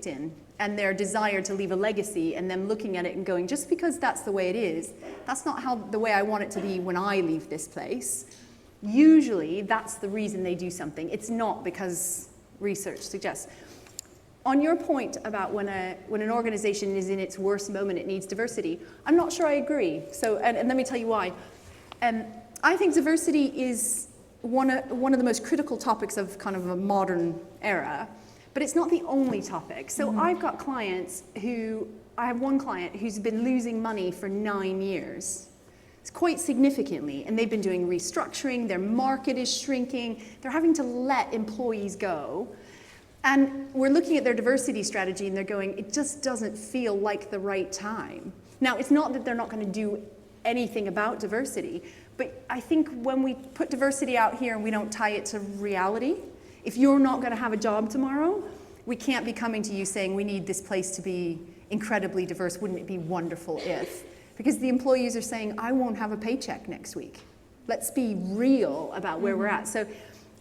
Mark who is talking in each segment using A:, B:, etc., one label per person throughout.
A: LinkedIn and their desire to leave a legacy, and them looking at it and going, just because that's the way it is, that's not the way I want it to be when I leave this place. Usually that's the reason they do something. It's not because research suggests. On your point about when an organization is in its worst moment, it needs diversity, I'm not sure I agree. So, and let me tell you why. I think diversity is one of the most critical topics of kind of a modern era, but it's not the only topic. So I've got clients I have one client who's been losing money for 9 years. It's quite significantly, and they've been doing restructuring, their market is shrinking, they're having to let employees go. And we're looking at their diversity strategy and they're going, it just doesn't feel like the right time. Now, it's not that they're not going to do anything about diversity, but I think when we put diversity out here and we don't tie it to reality, if you're not going to have a job tomorrow, we can't be coming to you saying we need this place to be incredibly diverse. Wouldn't it be wonderful if? Because the employees are saying, I won't have a paycheck next week. Let's be real about where we're at. So.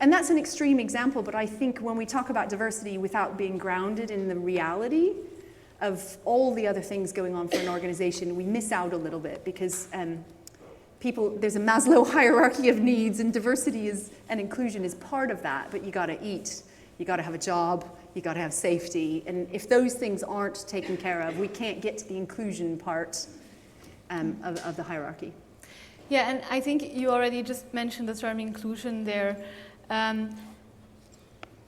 A: And that's an extreme example, but I think when we talk about diversity without being grounded in the reality of all the other things going on for an organization, we miss out a little bit because there's a Maslow hierarchy of needs, and diversity and inclusion is part of that, but you gotta eat, you gotta have a job, you gotta have safety, and if those things aren't taken care of, we can't get to the inclusion part of the hierarchy.
B: Yeah, and I think you already just mentioned the term inclusion there.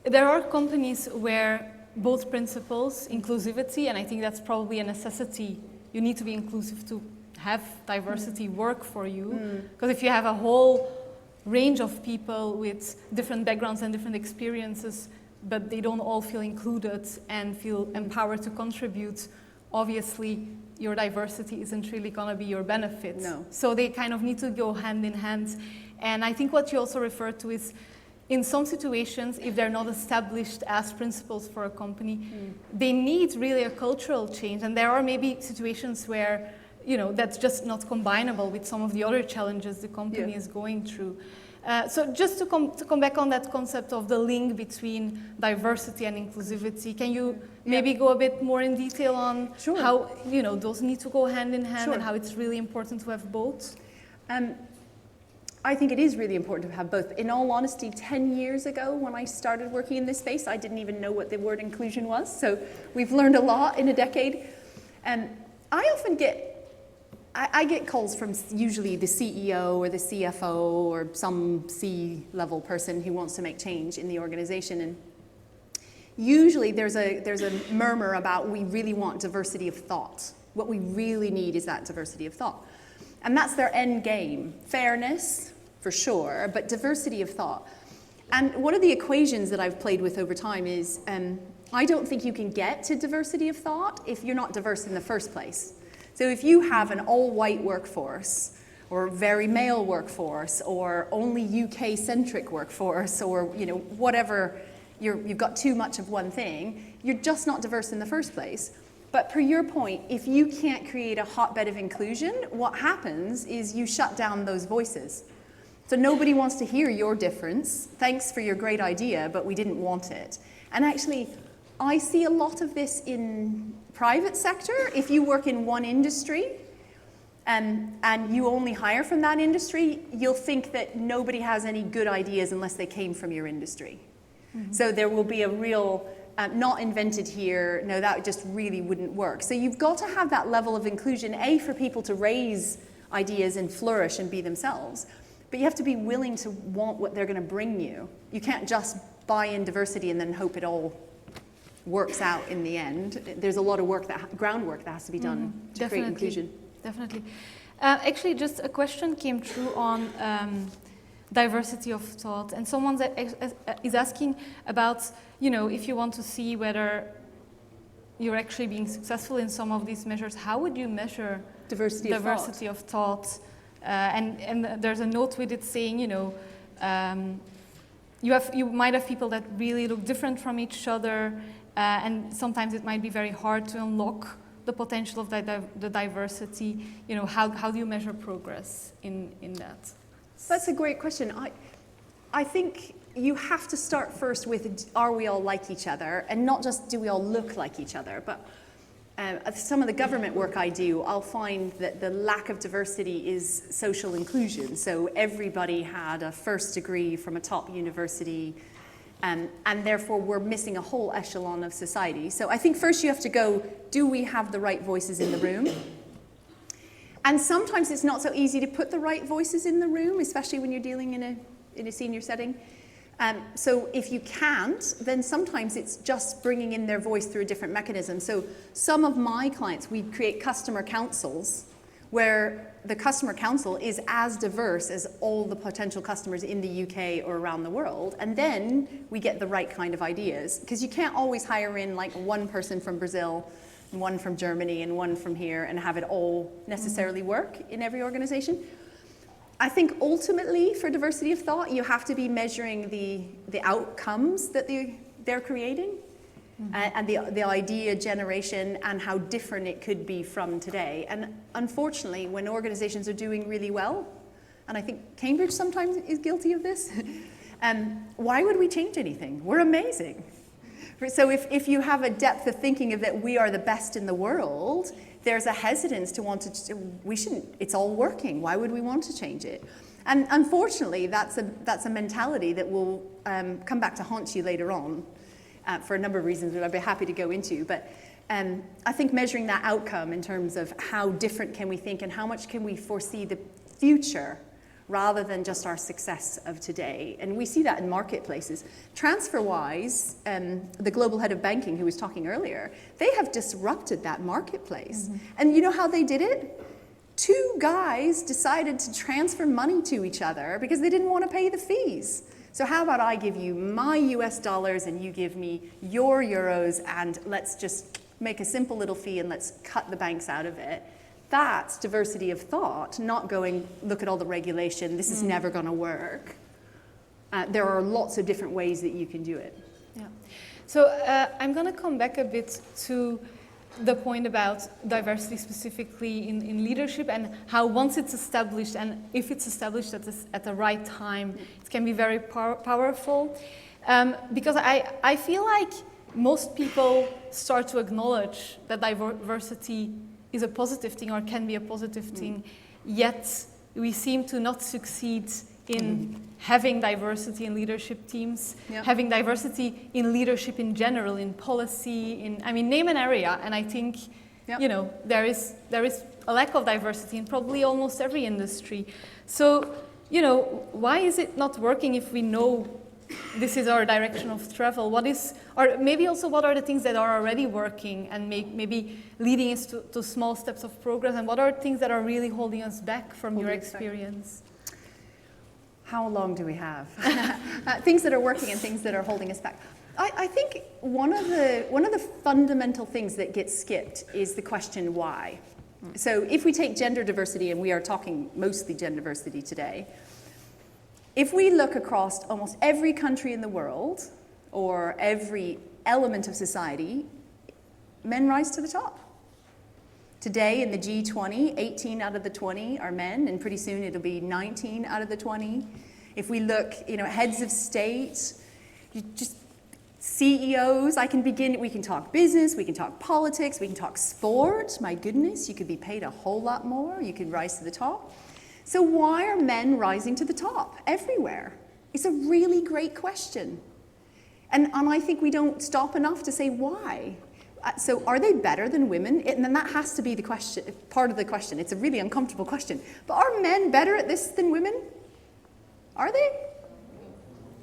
B: There are companies where both principles, inclusivity, and I think that's probably a necessity. You need to be inclusive to have diversity work for you. Because if you have a whole range of people with different backgrounds and different experiences, but they don't all feel included and feel empowered to contribute, obviously your diversity isn't really going to be your benefit.
A: No.
B: So they kind of need to go hand in hand. And I think what you also referred to is, in some situations, if they're not established as principles for a company, they need really a cultural change. And there are maybe situations where, that's just not combinable with some of the other challenges the company is going through. So just to come back on that concept of the link between diversity and inclusivity, can you maybe go a bit more in detail on how, those need to go hand in hand and how it's really important to have both?
A: I think it is really important to have both. In all honesty, 10 years ago when I started working in this space, I didn't even know what the word inclusion was. So we've learned a lot in a decade. And I often get calls from usually the CEO or the CFO or some C-level person who wants to make change in the organization. And usually there's a murmur about we really want diversity of thought. What we really need is that diversity of thought. And that's their end game. Fairness, for sure, but diversity of thought. And one of the equations that I've played with over time is I don't think you can get to diversity of thought if you're not diverse in the first place. So if you have an all-white workforce, or very male workforce, or only UK-centric workforce, or whatever, you've got too much of one thing, you're just not diverse in the first place. But per your point, if you can't create a hotbed of inclusion, what happens is you shut down those voices. So nobody wants to hear your difference. Thanks for your great idea, but we didn't want it. And actually, I see a lot of this in private sector. If you work in one industry and you only hire from that industry, you'll think that nobody has any good ideas unless they came from your industry. So there will be a real not invented here, no, that just really wouldn't work. So you've got to have that level of inclusion, A, for people to raise ideas and flourish and be themselves, but you have to be willing to want what they're going to bring you. You can't just buy in diversity and then hope it all works out in the end. There's a lot of groundwork that has to be done to create inclusion.
B: Definitely. Actually, just a question came through on diversity of thought, and someone is asking about, if you want to see whether you're actually being successful in some of these measures, how would you measure diversity of thought? And there's a note with it saying, you might have people that really look different from each other, and sometimes it might be very hard to unlock the potential of the diversity. How do you measure progress in that?
A: That's a great question. I think you have to start first with, are we all like each other? And not just do we all look like each other, but some of the government work I do, I'll find that the lack of diversity is social inclusion. So everybody had a first degree from a top university, and therefore we're missing a whole echelon of society. So I think first you have to go, do we have the right voices in the room? And sometimes it's not so easy to put the right voices in the room, especially when you're dealing in a senior setting. So if you can't, then sometimes it's just bringing in their voice through a different mechanism. So some of my clients, we create customer councils where the customer council is as diverse as all the potential customers in the UK or around the world. And then we get the right kind of ideas. Because you can't always hire in like one person from Brazil, and one from Germany, and one from here, and have it all necessarily work in every organization. I think ultimately for diversity of thought, you have to be measuring the outcomes that they're creating, and the idea generation and how different it could be from today. And unfortunately, when organizations are doing really well, and I think Cambridge sometimes is guilty of this, why would we change anything? We're amazing. So if you have a depth of thinking of that we are the best in the world, there's a hesitance to want to, we shouldn't, it's all working, why would we want to change it? And unfortunately, that's a mentality that will come back to haunt you later on for a number of reasons that I'd be happy to go into. But I think measuring that outcome in terms of how different can we think and how much can we foresee the future rather than just our success of today. And we see that in marketplaces. TransferWise, the global head of banking who was talking earlier, they have disrupted that marketplace. Mm-hmm. And you know how they did it? 2 guys decided to transfer money to each other because they didn't want to pay the fees. So how about I give you my US dollars and you give me your euros, and let's just make a simple little fee and let's cut the banks out of it. That's diversity of thought, not going, look at all the regulation, this is never going to work. There are lots of different ways that you can do it.
B: Yeah. So I'm going to come back a bit to the point about diversity specifically in leadership, and how once it's established, and if it's established at the right time, it can be very powerful. Because I feel like most people start to acknowledge that diversity is a positive thing or can be a positive thing, yet we seem to not succeed in having diversity in leadership teams, having diversity in leadership in general, in policy, name an area, and I think, there is a lack of diversity in probably almost every industry. So, why is it not working if we know this is our direction of travel? Or maybe also what are the things that are already working and maybe leading us to small steps of progress, and what are things that are really holding us back from your experience?
A: How long do we have? Things that are working and things that are holding us back. I think one of the fundamental things that gets skipped is the question why. So if we take gender diversity, and we are talking mostly gender diversity today, if we look across almost every country in the world, or every element of society, men rise to the top. Today in the G20, 18 out of the 20 are men, and pretty soon it'll be 19 out of the 20. If we look, heads of state, just CEOs, we can talk business, we can talk politics, we can talk sport. My goodness, you could be paid a whole lot more, you could rise to the top. So why are men rising to the top everywhere? It's a really great question. And I think we don't stop enough to say why. So are they better than women? And then that has to be the question, part of the question. It's a really uncomfortable question. But are men better at this than women? Are they?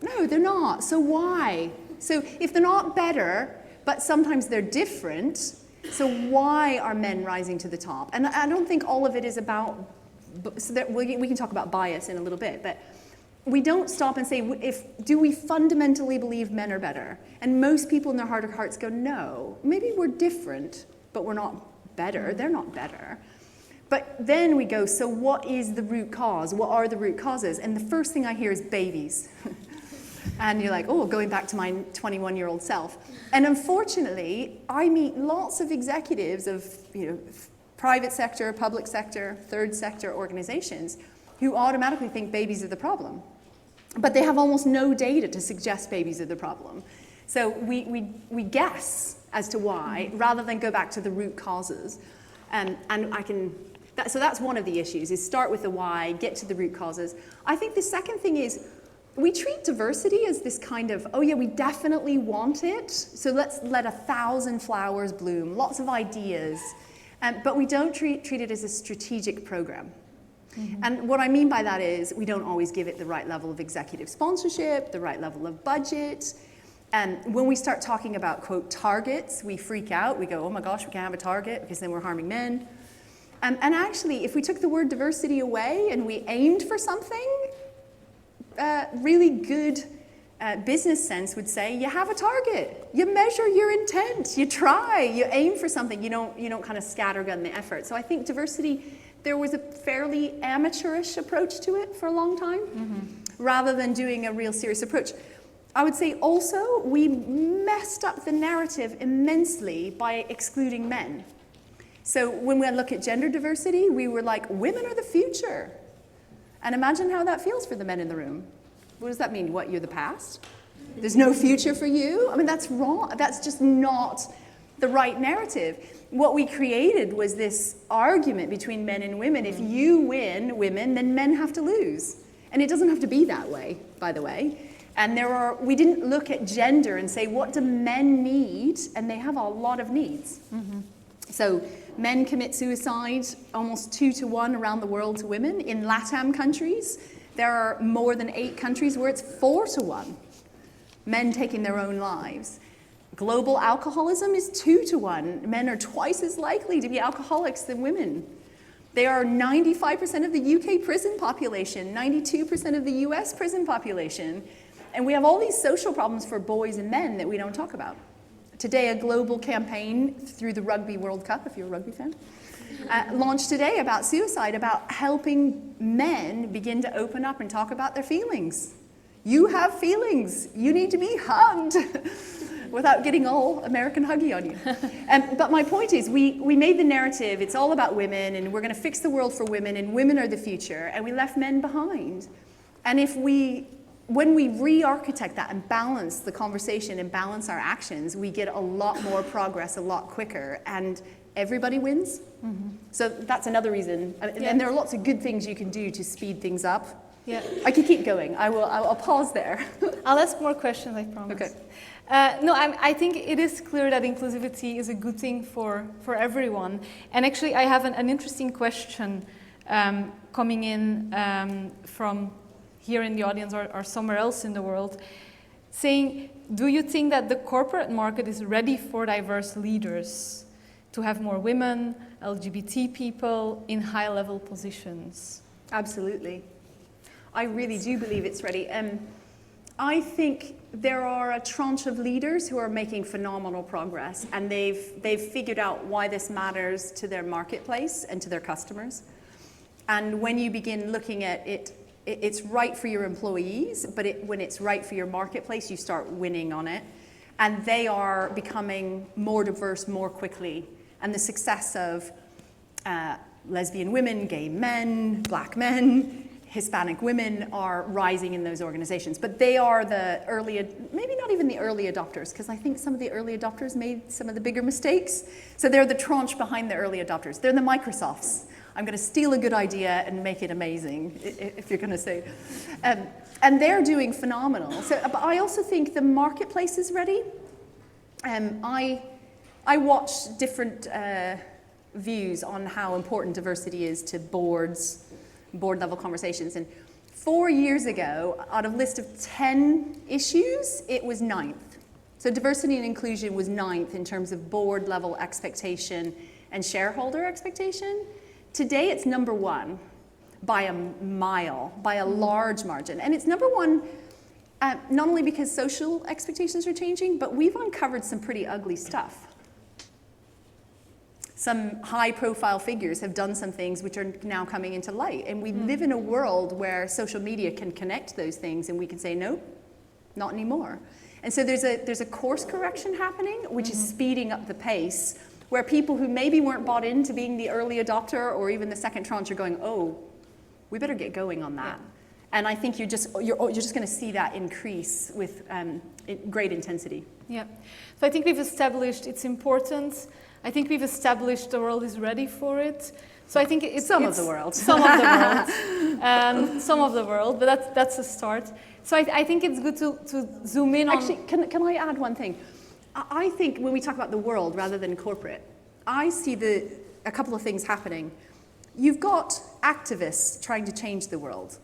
A: No, they're not. So why? So if they're not better, but sometimes they're different, so why are men rising to the top? And I don't think all of it is about, so that we can talk about bias in a little bit, but we don't stop and say, do we fundamentally believe men are better? And most people in their heart of hearts go, no, maybe we're different, but we're not better. They're not better. But then we go, so what is the root cause? What are the root causes? And the first thing I hear is babies. And you're like, oh, going back to my 21-year-old self. And unfortunately, I meet lots of executives of private sector, public sector, third sector organizations who automatically think babies are the problem. but they have almost no data to suggest babies are the problem. So we guess as to why, rather than go back to the root causes. So that's one of the issues, is start with the why, get to the root causes. I think the second thing is, we treat diversity as this kind of, oh yeah, we definitely want it, so let's let 1,000 flowers bloom, lots of ideas, but we don't treat it as a strategic program. And what I mean by that is, we don't always give it the right level of executive sponsorship, the right level of budget. And when we start talking about, quote, targets, we freak out. We go, oh my gosh, we can't have a target because then we're harming men. And actually, if we took the word diversity away and we aimed for something, really good business sense would say, you have a target. You measure your intent. You try. You aim for something. You don't kind of scattergun the effort. So I think diversity, there was a fairly amateurish approach to it for a long time, rather than doing a real serious approach. I would say also we messed up the narrative immensely by excluding men. So when we look at gender diversity, we were like, women are the future. And imagine how that feels for the men in the room. What does that mean? What, you're the past? There's no future for you? I mean, that's wrong. That's just not the right narrative. What we created was this argument between men and women. If you win, women, then men have to lose. And it doesn't have to be that way, by the way. And we didn't look at gender and say, what do men need? And they have a lot of needs. So men commit suicide almost 2 to 1 around the world to women. In LATAM countries, there are more than 8 countries where it's 4 to 1. Men taking their own lives. Global alcoholism is 2 to 1. Men are twice as likely to be alcoholics than women. They are 95% of the UK prison population, 92% of the US prison population. And we have all these social problems for boys and men that we don't talk about. Today, a global campaign through the Rugby World Cup, if you're a rugby fan, launched today about suicide, about helping men begin to open up and talk about their feelings. You have feelings. You need to be hugged without getting all American huggy on you. But my point is, we made the narrative, it's all about women, and we're going to fix the world for women, and women are the future, and we left men behind. And when we re-architect that and balance the conversation and balance our actions, we get a lot more progress a lot quicker, and everybody wins. So that's another reason. And there are lots of good things you can do to speed things up.
B: Yeah.
A: I could keep going. I'll pause there.
B: I'll ask more questions, I promise.
A: Okay.
B: I think it is clear that inclusivity is a good thing for everyone. And actually, I have an interesting question coming in from here in the audience or somewhere else in the world, saying, do you think that the corporate market is ready for diverse leaders, to have more women, LGBT people in high-level positions?
A: Absolutely. I really do believe it's ready. I think there are a tranche of leaders who are making phenomenal progress, and they've figured out why this matters to their marketplace and to their customers. And when you begin looking at it, it's right for your employees, but when it's right for your marketplace, you start winning on it. And they are becoming more diverse more quickly. And the success of lesbian women, gay men, black men, Hispanic women are rising in those organizations. But they are the early, maybe not even the early adopters, because I think some of the early adopters made some of the bigger mistakes. So they're the tranche behind the early adopters. They're the Microsofts. I'm going to steal a good idea and make it amazing, if you're going to say. And they're doing phenomenal. So, but I also think the marketplace is ready. I watch different views on how important diversity is to board level conversations. And 4 years ago, out of a list of 10 issues, it was 9th. So diversity and inclusion was 9th in terms of board level expectation and shareholder expectation. Today, it's number 1 by a mile, by a large margin. And it's number 1 not only because social expectations are changing, but we've uncovered some pretty ugly stuff. Some high-profile figures have done some things which are now coming into light. And we live in a world where social media can connect those things, and we can say, no, not anymore. And so there's a course correction happening, which is speeding up the pace, where people who maybe weren't bought into being the early adopter or even the second tranche are going, oh, we better get going on that. And I think you're just going to see that increase with great intensity.
B: Yeah. So I think we've established it's important. I think we've established the world is ready for it. So I think it's
A: some of the world.
B: Some of the world. Some of the world, but that's a start. So I think it's good to zoom in on...
A: Actually, can I add one thing? I think when we talk about the world rather than corporate, I see a couple of things happening. You've got activists trying to change the world.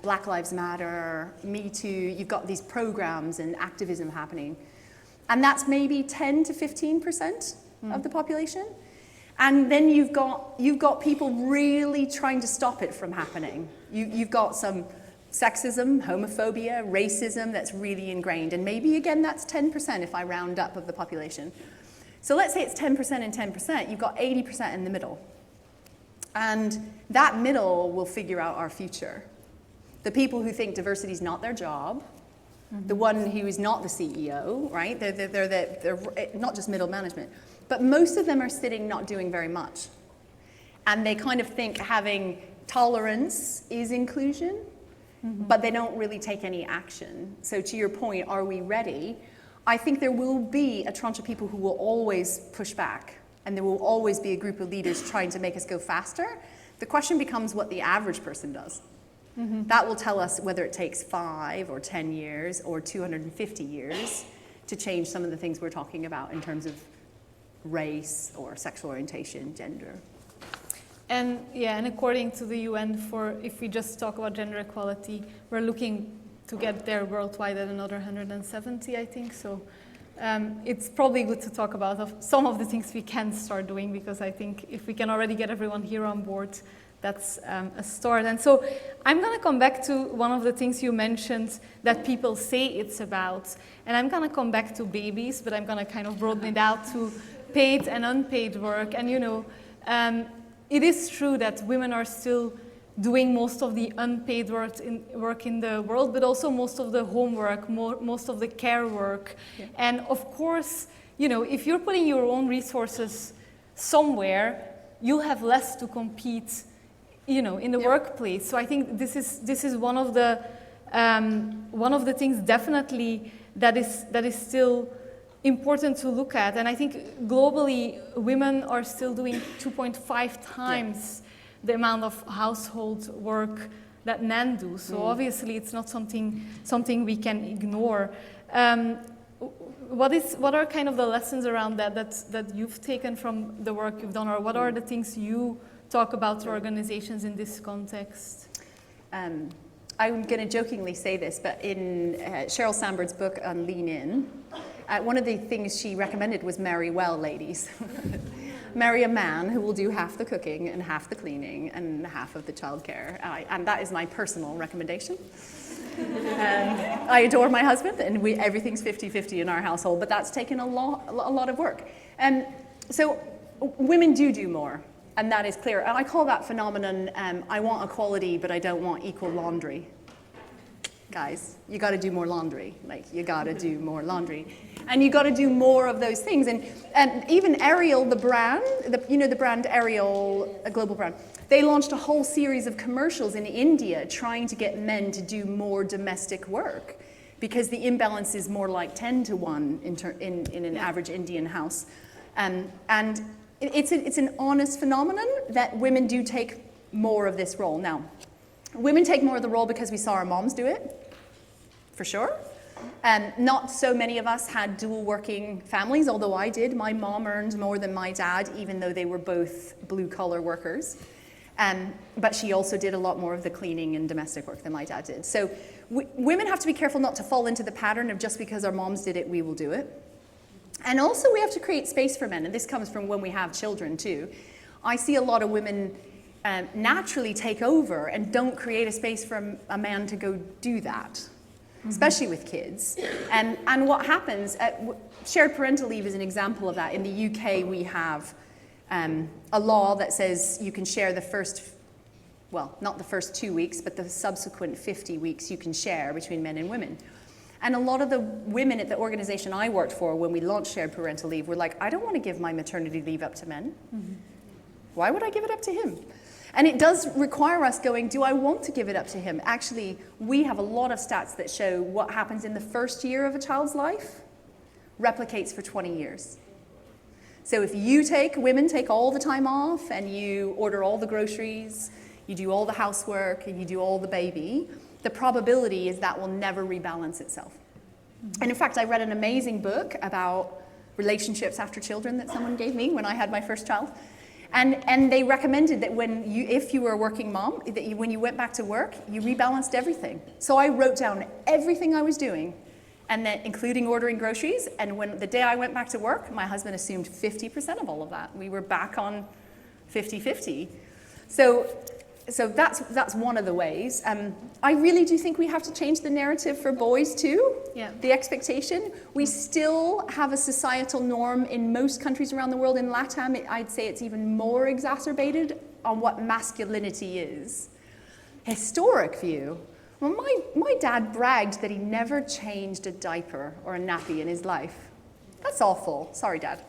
A: Black Lives Matter, Me Too, you've got these programs and activism happening. And that's maybe 10 to 15% of the population. And then you've got people really trying to stop it from happening. You've got some sexism, homophobia, racism that's really ingrained. And maybe, again, that's 10% if I round up of the population. So let's say it's 10% and 10%. You've got 80% in the middle. And that middle will figure out our future. The people who think diversity is not their job, the one who is not the CEO, right? They're not just middle management. But most of them are sitting not doing very much. And they kind of think having tolerance is inclusion, but they don't really take any action. So to your point, are we ready? I think there will be a tranche of people who will always push back, and there will always be a group of leaders trying to make us go faster. The question becomes what the average person does. That will tell us whether it takes 5 or 10 years or 250 years to change some of the things we're talking about in terms of race or sexual orientation, gender.
B: And yeah, and according to the UN, if we just talk about gender equality, we're looking to get there worldwide at another 170, I think. So it's probably good to talk about some of the things we can start doing, because I think if we can already get everyone here on board, that's a start. And so I'm going to come back to one of the things you mentioned that people say it's about. And I'm going to come back to babies, but I'm going to kind of broaden it out to paid and unpaid work. And, it is true that women are still doing most of the unpaid work in the world, but also most of the homework, most of the care work. Yeah. And of course, if you're putting your own resources somewhere, you'll have less to compete in the workplace. So I think this is one of the things definitely that is still important to look at. And I think globally, women are still doing 2.5 times the amount of household work that men do. So obviously, it's not something we can ignore. What are kind of the lessons around that you've taken from the work you've done, or what are the things you talk about to organizations in this context? I'm
A: going to jokingly say this, but in Sheryl Sandberg's book on Lean In, one of the things she recommended was marry well, ladies. Marry a man who will do half the cooking and half the cleaning and half of the childcare. And that is my personal recommendation. I adore my husband, and everything's 50-50 in our household, but that's taken a lot of work. So women do more. And that is clear. And I call that phenomenon, I want equality, but I don't want equal laundry. Guys, you got to do more laundry. You got to do more laundry. And you got to do more of those things. And even Ariel, the brand, the brand Ariel, a global brand, they launched a whole series of commercials in India trying to get men to do more domestic work, because the imbalance is more like 10 to 1 in an average Indian house. And it's an honest phenomenon that women do take more of this role. Now, women take more of the role because we saw our moms do it, for sure. Not so many of us had dual working families, although I did. My mom earned more than my dad, even though they were both blue collar workers. But she also did a lot more of the cleaning and domestic work than my dad did. So women have to be careful not to fall into the pattern of just because our moms did it, we will do it. And also we have to create space for men, and this comes from when we have children too. I see a lot of women naturally take over and don't create a space for a man to go do that, especially with kids. And what happens, shared parental leave is an example of that. In the UK, we have a law that says you can share the first, well, not the first 2 weeks, but the subsequent 50 weeks you can share between men and women. And a lot of the women at the organization I worked for when we launched shared parental leave were like, I don't want to give my maternity leave up to men. Why would I give it up to him? And it does require us going, do I want to give it up to him? Actually, we have a lot of stats that show what happens in the first year of a child's life replicates for 20 years. So if women take all the time off and you order all the groceries, you do all the housework, and you do all the baby, the probability is that will never rebalance itself. And in fact, I read an amazing book about relationships after children that someone gave me when I had my first child. And they recommended that if you were a working mom, that when you went back to work, you rebalanced everything. So I wrote down everything I was doing, and then including ordering groceries. And when the day I went back to work, my husband assumed 50% of all of that. We were back on 50-50. So that's one of the ways. I really do think we have to change the narrative for boys too.
B: Yeah.
A: The expectation. We still have a societal norm in most countries around the world. In LATAM, I'd say it's even more exacerbated on what masculinity is. Historic view. Well, my dad bragged that he never changed a diaper or a nappy in his life. That's awful. Sorry, Dad.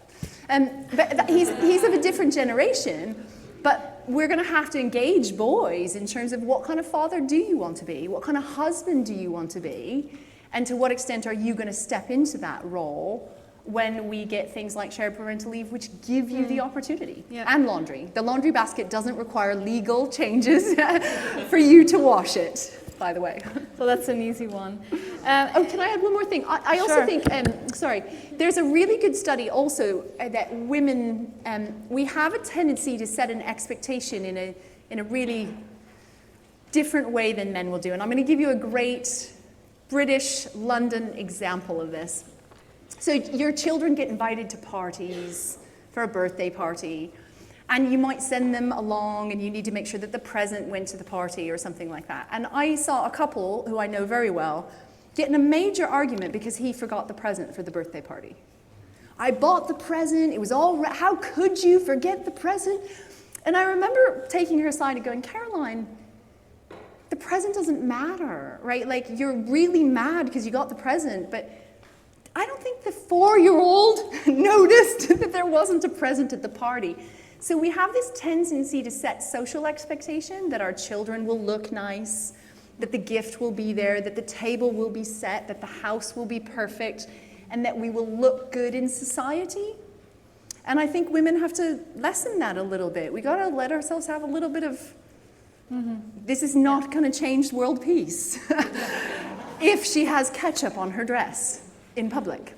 A: But he's of a different generation. But we're going to have to engage boys in terms of what kind of father do you want to be? What kind of husband do you want to be? And to what extent are you going to step into that role when we get things like shared parental leave, which give you the opportunity?
B: Yeah.
A: And laundry. The laundry basket doesn't require legal changes for you to wash it, by the way.
B: So that's an easy one.
A: Can I add one more thing? I also
B: Sure.
A: think, there's a really good study also that women, we have a tendency to set an expectation in a really different way than men will do. And I'm going to give you a great British London example of this. So your children get invited to parties for a birthday party, and you might send them along, and you need to make sure that the present went to the party or something like that. And I saw a couple who I know very well get in a major argument because he forgot the present for the birthday party. I bought the present, it was all, how could you forget the present? And I remember taking her aside and going, Caroline, the present doesn't matter, right? Like, you're really mad because you got the present, but I don't think the 4-year-old noticed that there wasn't a present at the party. So we have this tendency to set social expectation that our children will look nice, that the gift will be there, that the table will be set, that the house will be perfect, and that we will look good in society. And I think women have to lessen that a little bit. We got to let ourselves have a little bit of, this is not going to change world peace if she has ketchup on her dress in public.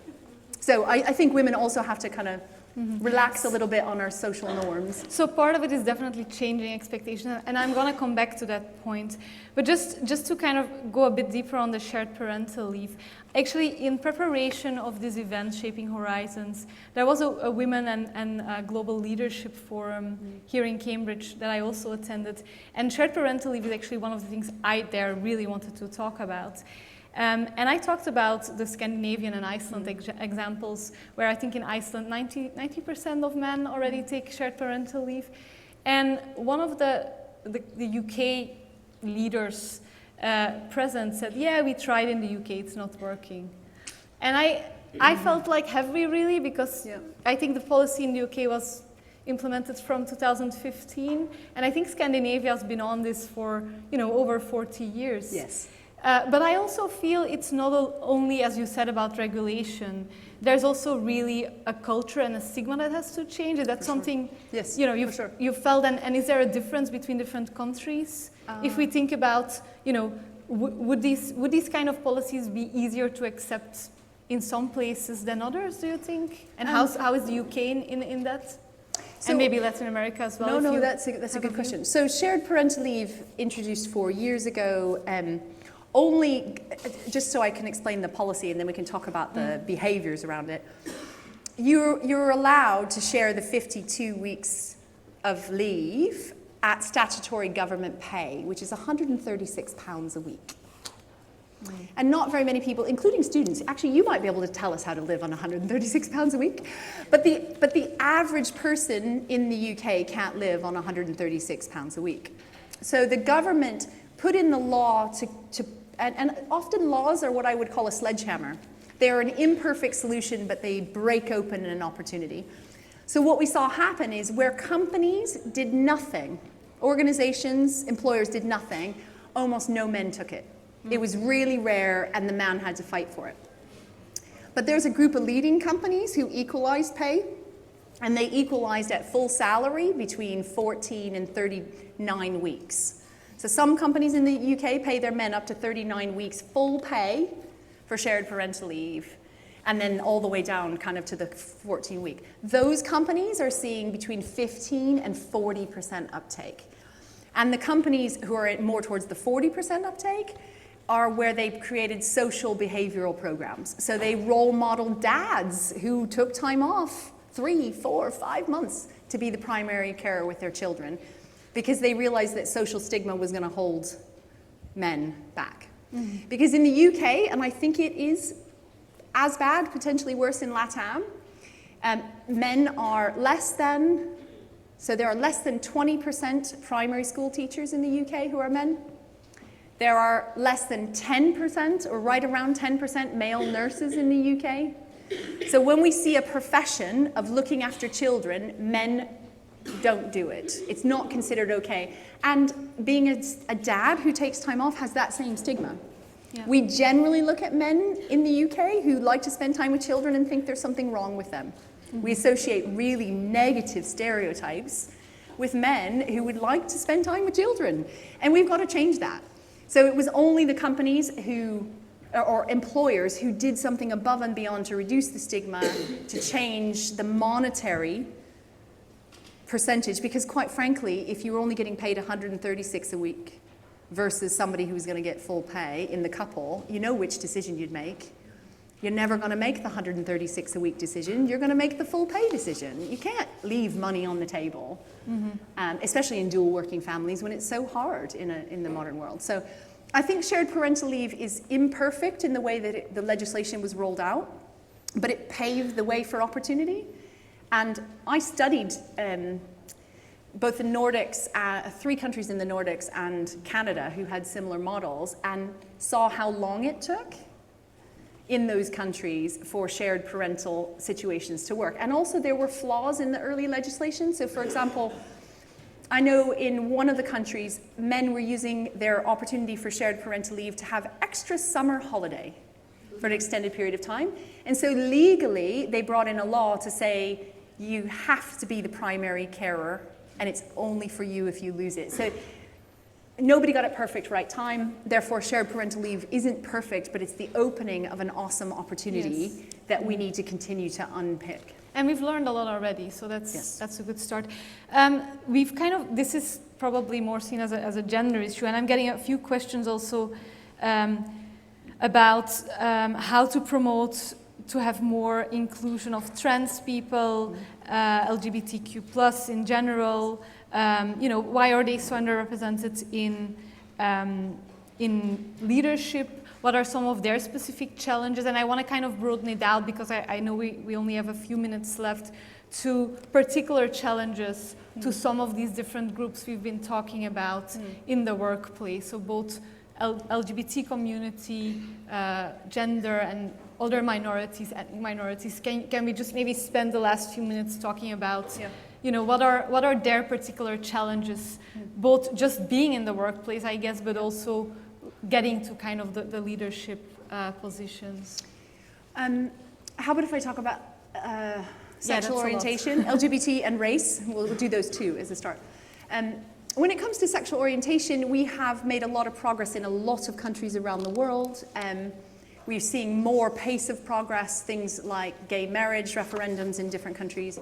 A: So I think women also have to kind of relax a little bit on our social norms.
B: So part of it is definitely changing expectations, and I'm going to come back to that point. But just to kind of go a bit deeper on the shared parental leave, actually in preparation of this event, Shaping Horizons, there was a Women and Global Leadership Forum here in Cambridge that I also attended. And shared parental leave is actually one of the things I there really wanted to talk about. And I talked about the Scandinavian and Iceland examples, where I think in Iceland 90% of men already take shared parental leave. And one of the UK leaders present said, yeah, we tried in the UK, it's not working. And I felt like, have we really? Because I think the policy in the UK was implemented from 2015, and I think Scandinavia has been on this for over 40 years.
A: Yes.
B: But I also feel it's not only, as you said, about regulation. There's also really a culture and a stigma that has to change. Is that
A: For
B: something
A: sure. Yes,
B: you felt? And is there a difference between different countries? If we think about, would these kind of policies be easier to accept in some places than others, do you think? And how is the UK in that? And maybe Latin America as well?
A: No, that's a good question. So shared parental leave introduced 4 years ago. Only, just so I can explain the policy and then we can talk about the behaviors around it. You're allowed to share the 52 weeks of leave at statutory government pay, which is £136 a week. And not very many people, including students, actually you might be able to tell us how to live on £136 a week, but the average person in the UK can't live on £136 a week. So the government put in the law and often laws are what I would call a sledgehammer. They're an imperfect solution, but they break open an opportunity. So what we saw happen is where companies did nothing Organizations, employers did nothing. Almost no men took it. It was really rare, and the man had to fight for it. But there's a group of leading companies who equalized pay, and they equalized at full salary between 14 and 39 weeks. So some companies in the UK pay their men up to 39 weeks full pay for shared parental leave, and then all the way down kind of to the 14-week. Those companies are seeing between 15 and 40% uptake. And the companies who are more towards the 40% uptake are where they've created social behavioral programs. So they role model dads who took time off 3, 4, 5 months to be the primary carer with their children because they realized that social stigma was going to hold men back. Mm-hmm. Because in the UK, and I think it is as bad, potentially worse in LATAM, men are less than, so there are less than 20% primary school teachers in the UK who are men. There are less than 10%, or right around 10% male nurses in the UK. So when we see a profession of looking after children, men don't do it. It's not considered okay. And being a dad who takes time off has that same stigma. Yeah. We generally look at men in the UK who like to spend time with children and think there's something wrong with them. Mm-hmm. We associate really negative stereotypes with men who would like to spend time with children. And we've got to change that. So it was only the companies who, or employers who did something above and beyond to reduce the stigma, to change the monetary percentage, because quite frankly, if you were only getting paid 136 a week versus somebody who's going to get full pay in the couple, you know which decision you'd make. You're never going to make the 136 a week decision. You're going to make the full pay decision. You can't leave money on the table, especially in dual working families when it's so hard in the modern world. So I think shared parental leave is imperfect in the way that the legislation was rolled out, but it paved the way for opportunity. And I studied both the Nordics, 3 countries in the Nordics and Canada who had similar models, and saw how long it took in those countries for shared parental situations to work. And also there were flaws in the early legislation. So for example, I know in one of the countries, men were using their opportunity for shared parental leave to have extra summer holiday for an extended period of time. And so legally, they brought in a law to say, you have to be the primary carer, and it's only for you if you lose it. So nobody got it perfect right time. Therefore, shared parental leave isn't perfect, but it's the opening of an awesome opportunity that we need to continue to unpick.
B: And we've learned a lot already, so that's a good start. We've kind of, this is probably more seen as a gender issue, and I'm getting a few questions also about how to promote to have more inclusion of trans people, LGBTQ+ in general. Why are they so underrepresented in leadership? What are some of their specific challenges? And I want to kind of broaden it out because I know we only have a few minutes left to particular challenges to some of these different groups we've been talking about in the workplace. So both LGBT community, gender, and other minorities, ethnic minorities. Can we just maybe spend the last few minutes talking about what are their particular challenges, both just being in the workplace, I guess, but also getting to kind of the leadership positions.
A: How about if I talk about sexual orientation, LGBT and race? We'll do those two as a start. When it comes to sexual orientation, we have made a lot of progress in a lot of countries around the world. We're seeing more pace of progress, things like gay marriage referendums in different countries.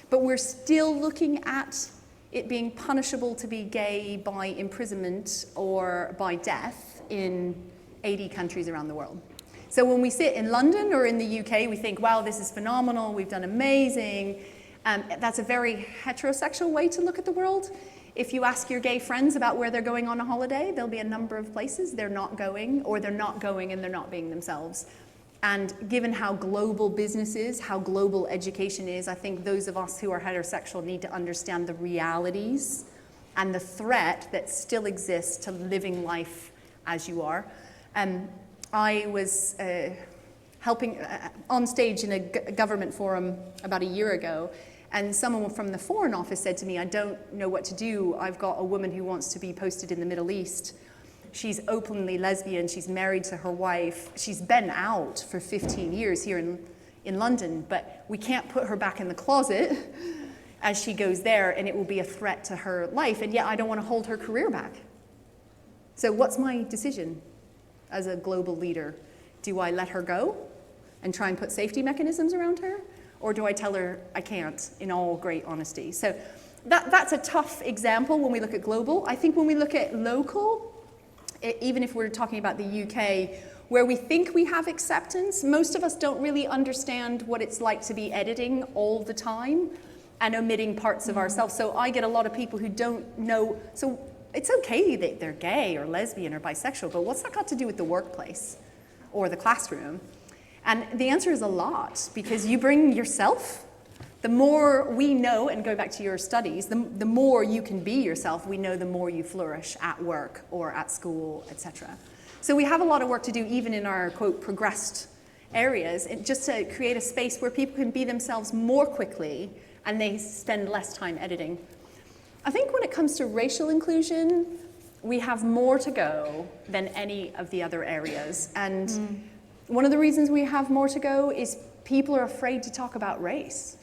A: But we're still looking at it being punishable to be gay by imprisonment or by death in 80 countries around the world. So when we sit in London or in the UK, we think, wow, this is phenomenal, we've done amazing. That's a very heterosexual way to look at the world. If you ask your gay friends about where they're going on a holiday, there'll be a number of places they're not going, or they're not going and they're not being themselves. And given how global business is, how global education is, I think those of us who are heterosexual need to understand the realities and the threat that still exists to living life as you are. I was helping on stage in a government forum about a year ago, And someone from the Foreign Office said to me, I don't know what to do. I've got a woman who wants to be posted in the Middle East. She's openly lesbian. She's married to her wife. She's been out for 15 years here in London, but we can't put her back in the closet as she goes there, and it will be a threat to her life. And yet I don't want to hold her career back. So what's my decision as a global leader? Do I let her go and try and put safety mechanisms around her? Or do I tell her I can't, in all great honesty? So that's a tough example when we look at global. I think when we look at local, even if we're talking about the UK, where we think we have acceptance, most of us don't really understand what it's like to be editing all the time and omitting parts of ourselves. So I get a lot of people who don't know, so it's okay that they're gay or lesbian or bisexual, but what's that got to do with the workplace or the classroom? And the answer is a lot, because you bring yourself. The more we know, and go back to your studies, the more you can be yourself, we know the more you flourish at work or at school, etc. So we have a lot of work to do even in our, quote, progressed areas, just to create a space where people can be themselves more quickly and they spend less time editing. I think when it comes to racial inclusion, we have more to go than any of the other areas. And one of the reasons we have more to go is people are afraid to talk about race.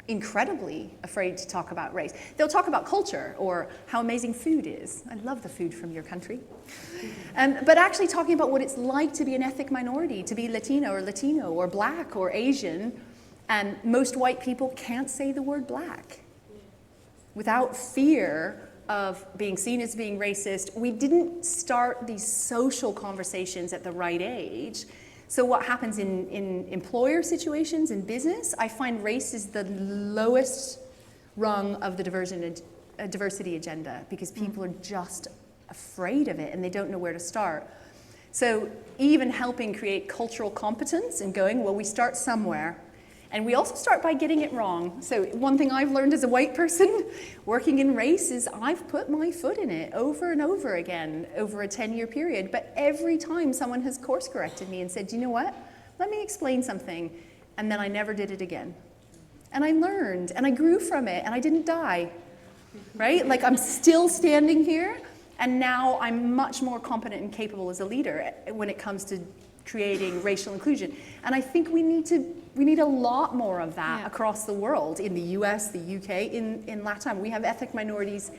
A: Incredibly afraid to talk about race. They'll talk about culture or how amazing food is. I love the food from your country. But actually talking about what it's like to be an ethnic minority, to be Latino or Black or Asian, and most white people can't say the word Black without fear of being seen as being racist. We didn't start these social conversations at the right age. So what happens in employer situations, in business, I find race is the lowest rung of the diversity agenda, because people are just afraid of it and they don't know where to start. So even helping create cultural competence and going, well, we start somewhere. And we also start by getting it wrong. So one thing I've learned as a white person working in race is I've put my foot in it over and over again over a 10-year period. But every time someone has course corrected me and said, you know what, let me explain something. And then I never did it again. And I learned and I grew from it and I didn't die, right? Like I'm still standing here, and now I'm much more competent and capable as a leader when it comes to creating racial inclusion. And I think we need a lot more of that across the world, in the US, the UK, in LATAM. We have ethnic minorities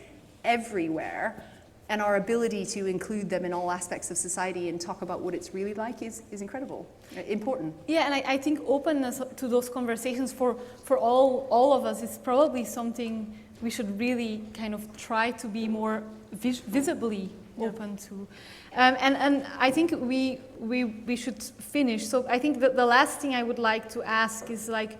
A: everywhere, and our ability to include them in all aspects of society and talk about what it's really like is incredible, important.
B: Yeah, and I think openness to those conversations for all of us is probably something we should really kind of try to be more visibly open to. And I think we should finish. So I think that the last thing I would like to ask is, like,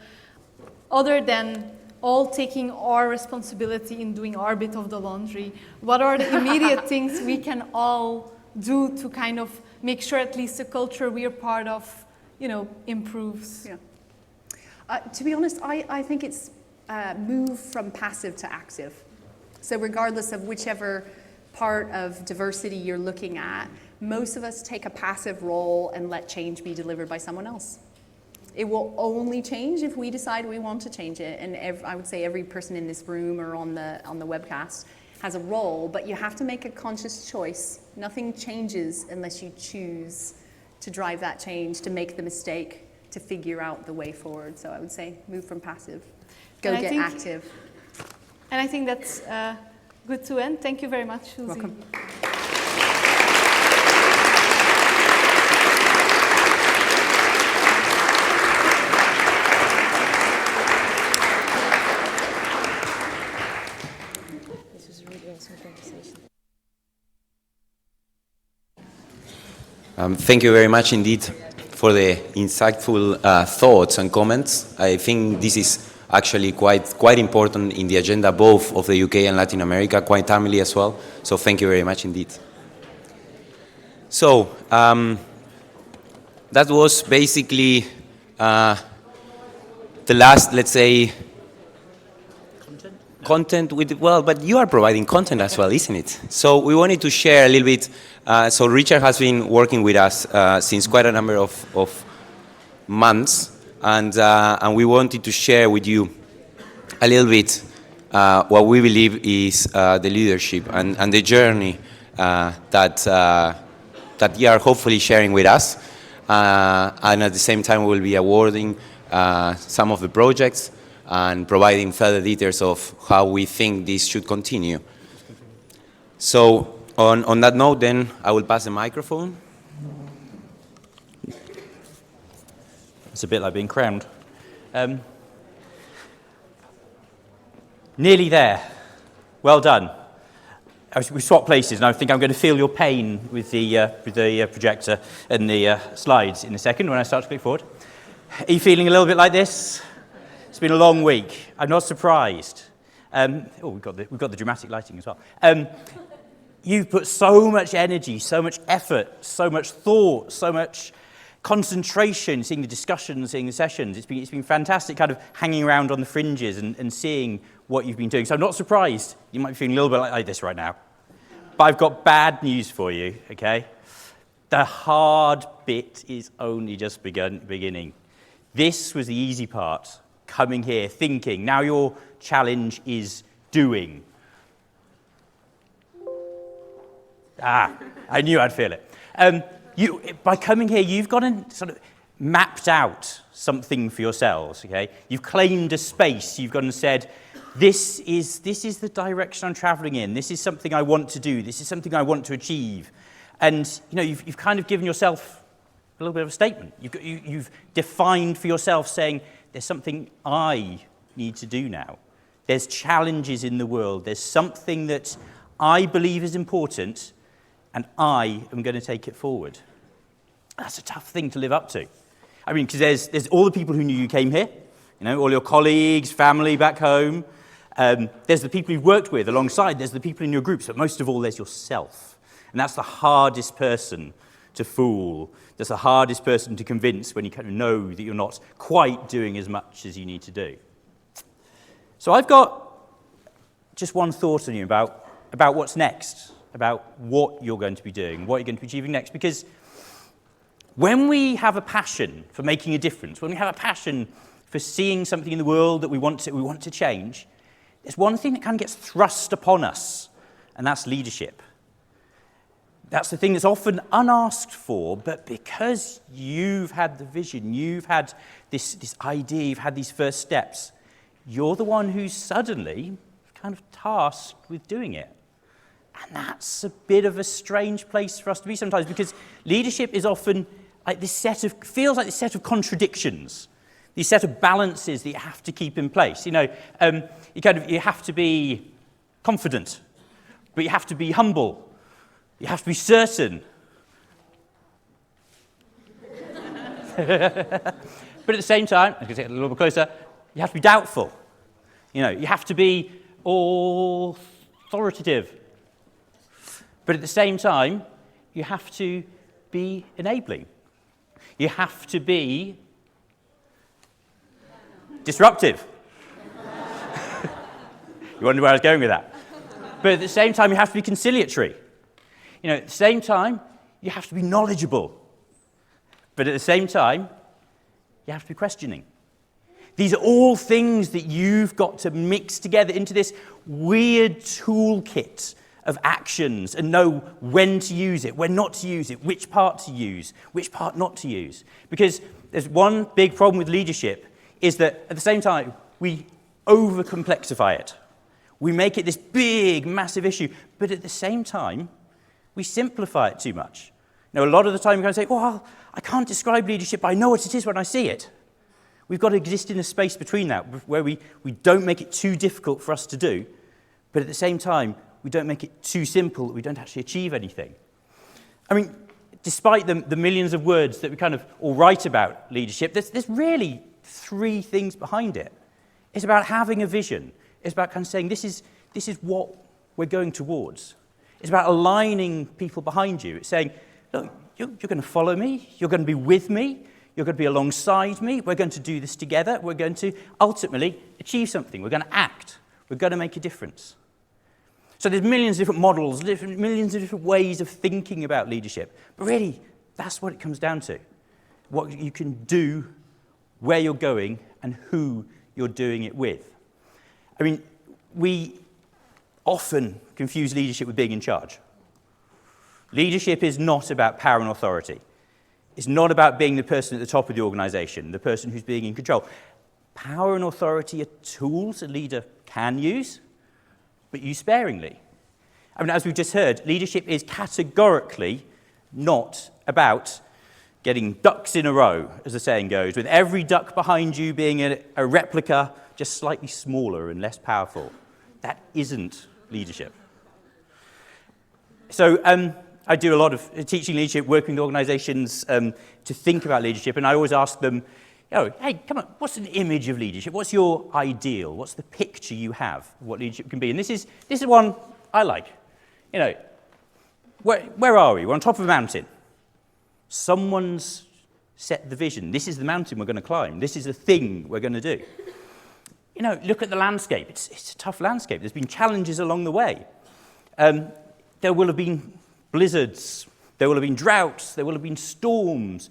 B: other than all taking our responsibility in doing our bit of the laundry, what are the immediate things we can all do to kind of make sure at least the culture we're part of, improves?
A: Yeah. To be honest, I think it's move from passive to active. So regardless of whichever part of diversity you're looking at, most of us take a passive role and let change be delivered by someone else. It will only change if we decide we want to change it. And I would say every person in this room or on the webcast has a role, but you have to make a conscious choice. Nothing changes unless you choose to drive that change, to make the mistake, to figure out the way forward. So I would say move from passive, go get active.
B: And I think that's good to end. Thank you very much, Susie.
A: Welcome.
C: This was a really awesome conversation.
D: Thank you very much indeed for the insightful thoughts and comments. I think this is actually quite important in the agenda, both of the UK and Latin America, quite timely as well. So thank you very much indeed. So that was basically the last, let's say, content with, well, but you are providing content as well, isn't it? So we wanted to share a little bit. So Richard has been working with us since quite a number of months, and we wanted to share with you a little bit what we believe is the leadership and the journey that you are hopefully sharing with us. And at the same time, we will be awarding some of the projects and providing further details of how we think this should continue. So on that note, then, I will pass the microphone.
E: It's a bit like being crowned. Nearly there. Well done. We swapped places, and I think I'm going to feel your pain with the projector and the slides in a second when I start to click forward. Are you feeling a little bit like this? It's been a long week. I'm not surprised. We've got the dramatic lighting as well. You've put so much energy, so much effort, so much thought, so much concentration, seeing the discussions, seeing the sessions. It's been fantastic kind of hanging around on the fringes and seeing what you've been doing. So I'm not surprised you might be feeling a little bit like this right now. But I've got bad news for you, okay? The hard bit is only just beginning. This was the easy part, coming here, thinking. Now your challenge is doing. I knew I'd feel it. By coming here, you've got sort of mapped out something for yourselves, okay? You've claimed a space. You've gone and said, this is the direction I'm traveling in. This is something I want to do. This is something I want to achieve. And, you know, you've kind of given yourself a little bit of a statement. You've defined for yourself saying, there's something I need to do now. There's challenges in the world. There's something that I believe is important, and I am going to take it forward. That's a tough thing to live up to. I mean, because there's all the people who knew you came here, you know, all your colleagues, family back home. There's the people you've worked with alongside. There's the people in your groups, but most of all, there's yourself. And that's the hardest person to fool. That's the hardest person to convince when you kind of know that you're not quite doing as much as you need to do. So I've got just one thought on you about what's next, about what you're going to be doing, what you're going to be achieving next. Because when we have a passion for making a difference, when we have a passion for seeing something in the world that we want to change, there's one thing that kind of gets thrust upon us, and that's leadership. That's the thing that's often unasked for, but because you've had the vision, you've had this idea, you've had these first steps, you're the one who's suddenly kind of tasked with doing it. And that's a bit of a strange place for us to be sometimes, because leadership is often like feels like this set of contradictions, these set of balances that you have to keep in place. You know, you have to be confident, but you have to be humble. You have to be certain. But at the same time, I'm going to take it a little bit closer, you have to be doubtful. You know, you have to be authoritative. But at the same time, you have to be enabling. You have to be disruptive. You wonder where I was going with that. But at the same time, you have to be conciliatory. You know, at the same time, you have to be knowledgeable. But at the same time, you have to be questioning. These are all things that you've got to mix together into this weird toolkit of actions and know when to use it, when not to use it, which part to use, which part not to use. Because there's one big problem with leadership is that at the same time, we over-complexify it. We make it this big, massive issue, but at the same time, we simplify it too much. Now, a lot of the time, we kind of say, well, I can't describe leadership, but I know what it is when I see it. We've got to exist in a space between that, where we don't make it too difficult for us to do, but at the same time, we don't make it too simple that we don't actually achieve anything. I mean, despite the millions of words that we kind of all write about leadership, there's really three things behind it. It's about having a vision. It's about kind of saying, this is what we're going towards. It's about aligning people behind you. It's saying, look, you're going to follow me. You're going to be with me. You're going to be alongside me. We're going to do this together. We're going to ultimately achieve something. We're going to act. We're going to make a difference. So there's millions of different models, millions of different ways of thinking about leadership. But really, that's what it comes down to. What you can do, where you're going, and who you're doing it with. I mean, we often confuse leadership with being in charge. Leadership is not about power and authority. It's not about being the person at the top of the organization, the person who's being in control. Power and authority are tools a leader can use, but use sparingly. I mean, as we've just heard, leadership is categorically not about getting ducks in a row, as the saying goes, with every duck behind you being a replica, just slightly smaller and less powerful. That isn't leadership. So I do a lot of teaching leadership, working with organizations to think about leadership, and I always ask them, hey, come on, what's an image of leadership? What's your ideal? What's the picture you have of what leadership can be? And this is one I like. Where are we? We're on top of a mountain. Someone's set the vision. This is the mountain we're going to climb. This is the thing we're going to do. Look at the landscape. It's a tough landscape. There's been challenges along the way. There will have been blizzards. There will have been droughts. There will have been storms.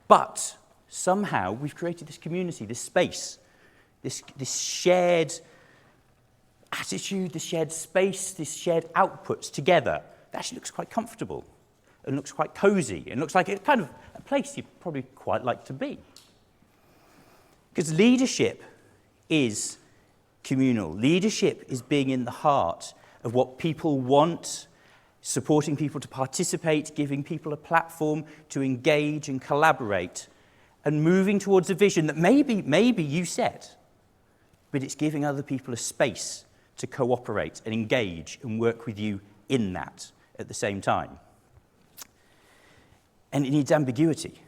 E: But somehow we've created this community, this space, this shared attitude, this shared space, this shared outputs together. That actually looks quite comfortable and looks quite cozy and looks like a kind of a place you'd probably quite like to be. Because leadership is communal. Leadership is being in the heart of what people want, supporting people to participate, giving people a platform to engage and collaborate, and moving towards a vision that maybe you set, but it's giving other people a space to cooperate and engage and work with you in that at the same time. And it needs ambiguity.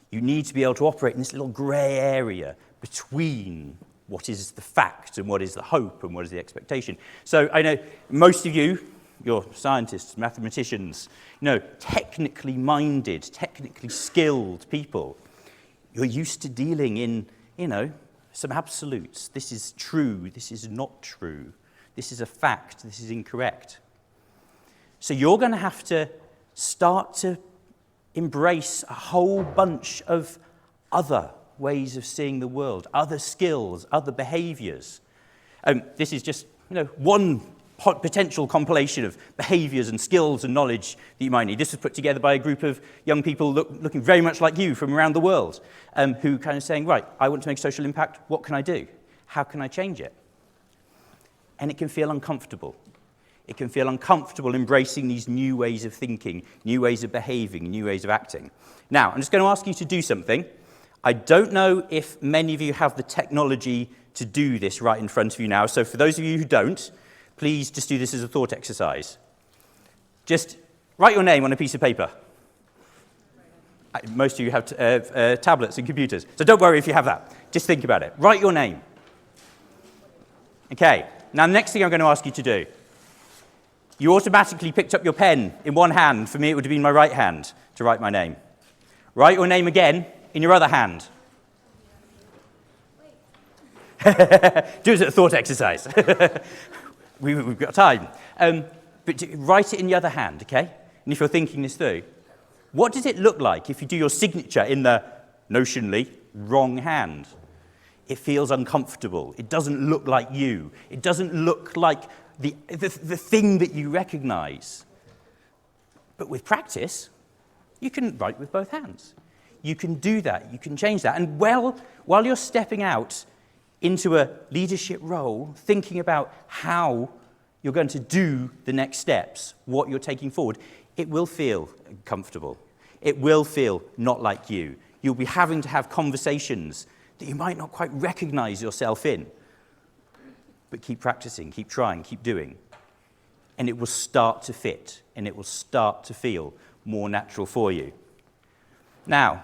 E: You need to be able to operate in this little grey area between what is the fact and what is the hope and what is the expectation. So I know most of you, you're scientists, mathematicians, technically minded, technically skilled people. You're used to dealing in, some absolutes. This is true, this is not true. This is a fact, this is incorrect. So you're going to have to start to embrace a whole bunch of other ways of seeing the world, other skills, other behaviors. This is just, one potential compilation of behaviors and skills and knowledge that you might need. This was put together by a group of young people looking very much like you from around the world, who kind of saying, right, I want to make a social impact. What can I do? How can I change it? And it can feel uncomfortable. It can feel uncomfortable embracing these new ways of thinking, new ways of behaving, new ways of acting. Now, I'm just going to ask you to do something. I don't know if many of you have the technology to do this right in front of you now. So for those of you who don't, please just do this as a thought exercise. Just write your name on a piece of paper. Most of you have tablets and computers, so don't worry if you have that. Just think about it. Write your name. Okay, now the next thing I'm going to ask you to do. You automatically picked up your pen in one hand. For me, it would have been my right hand to write my name. Write your name again in your other hand. Do it as a thought exercise. We've got time. But write it in the other hand, okay? And if you're thinking this through, what does it look like if you do your signature in the, notionally, wrong hand? It feels uncomfortable. It doesn't look like you. It doesn't look like the thing that you recognize. But with practice, you can write with both hands. You can do that. You can change that. And while you're stepping out into a leadership role, thinking about how you're going to do the next steps, what you're taking forward, it will feel comfortable. It will feel not like you. You'll be having to have conversations that you might not quite recognize yourself in. But keep practicing, keep trying, keep doing. And it will start to fit, and it will start to feel more natural for you. Now,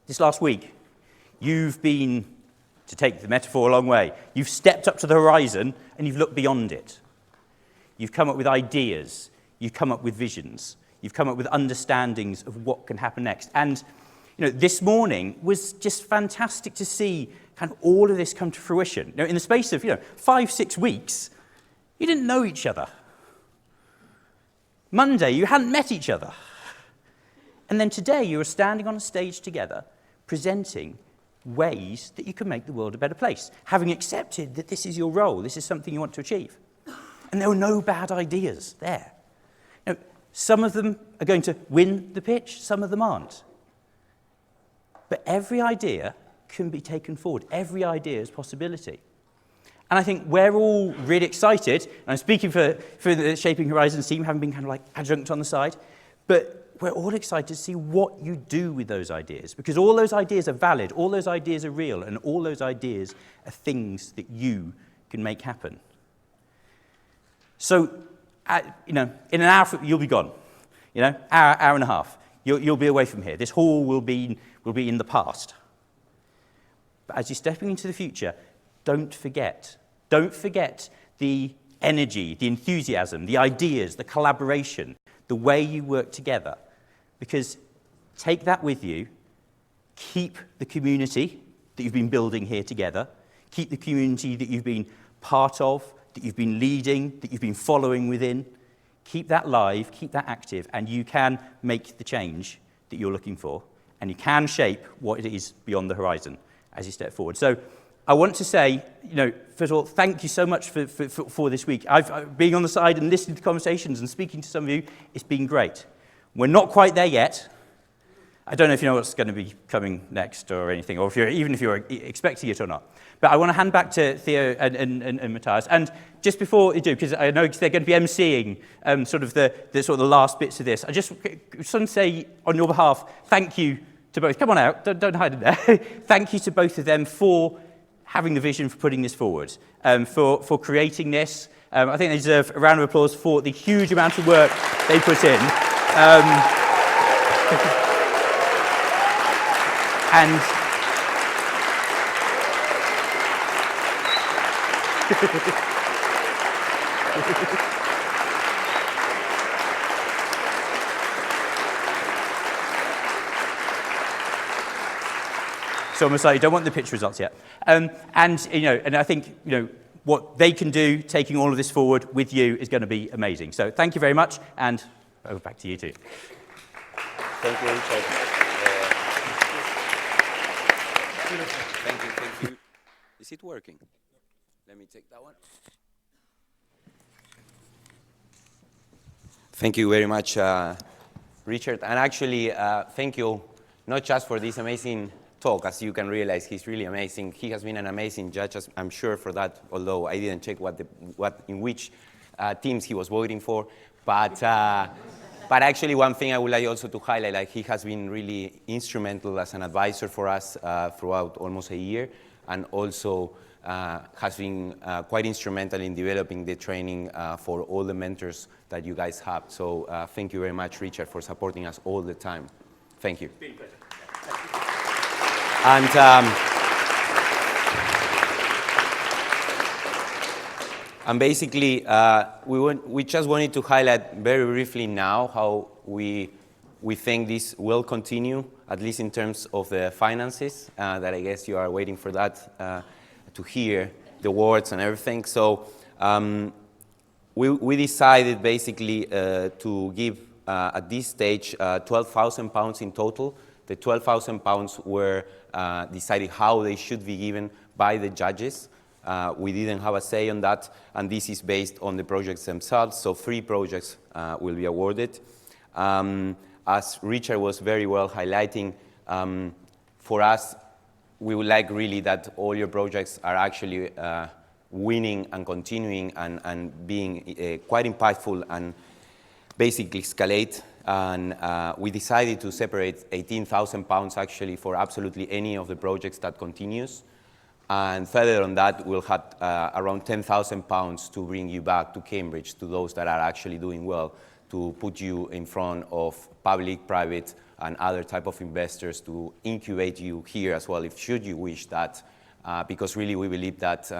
E: this last week, you've been, to take the metaphor a long way, you've stepped up to the horizon and you've looked beyond it. You've come up with ideas, you've come up with visions, you've come up with understandings of what can happen next. And this morning was just fantastic to see kind of all of this come to fruition. In the space of 5-6 weeks, you didn't know each other. Monday, you hadn't met each other. And then today, you were standing on a stage together, presenting ways that you can make the world a better place, having accepted that this is your role, this is something you want to achieve. And there were no bad ideas there. You know, some of them are going to win the pitch, some of them aren't. But every idea can be taken forward. Every idea is possibility. And I think we're all really excited, and I'm speaking for the Shaping Horizons team, having been kind of like adjunct on the side, but we're all excited to see what you do with those ideas, because all those ideas are valid, all those ideas are real, and all those ideas are things that you can make happen. So, in an hour, you'll be gone. Hour and a half. You'll be away from here. This hall will be in the past. But as you're stepping into the future, don't forget the energy, the enthusiasm, the ideas, the collaboration, the way you work together. Because take that with you, keep the community that you've been building here together, keep the community that you've been part of, that you've been leading, that you've been following within. Keep that live, keep that active, and you can make the change that you're looking for, and you can shape what it is beyond the horizon as you step forward. So I want to say, first of all, thank you so much for this week. I've being on the side and listening to conversations and speaking to some of you, it's been great. We're not quite there yet. I don't know if you know what's going to be coming next or anything, or even if you're expecting it or not. But I want to hand back to Theo and Matthias. And just before you do, because I know they're going to be emceeing the last bits of this, I just want to say on your behalf, thank you to both. Come on out, don't hide in there. Thank you to both of them for having the vision, for putting this forward, for creating this. I think they deserve a round of applause for the huge amount of work they put in. And so almost like you don't want the pitch results yet. And I think what they can do, taking all of this forward with you, is going to be amazing. So thank you very much, and over back to you two.
D: Thank you, Richard. Thank you. Is it working? Let me take that one. Thank you very much, Richard. And actually, thank you not just for this amazing talk. As you can realize, he's really amazing. He has been an amazing judge, I'm sure, for that, although I didn't check in which teams he was voting for. But actually, one thing I would like also to highlight, like he has been really instrumental as an advisor for us throughout almost a year, and also has been quite instrumental in developing the training for all the mentors that you guys have. So thank you very much, Richard, for supporting us all the time. Thank you. It's been a pleasure. And basically, we just wanted to highlight very briefly now how we think this will continue, at least in terms of the finances, that I guess you are waiting for that to hear the words and everything. So we decided basically to give, at this stage, £12,000 in total. The £12,000 were decided how they should be given by the judges. We didn't have a say on that, and this is based on the projects themselves, so 3 projects will be awarded. As Richard was very well highlighting, for us, we would like really that all your projects are actually winning and continuing and being quite impactful and basically escalate. And we decided to separate £18,000 actually for absolutely any of the projects that continues. And further on that, we'll have around £10,000 to bring you back to Cambridge, to those that are actually doing well, to put you in front of public, private, and other type of investors to incubate you here as well, if should you wish that, because really we believe that,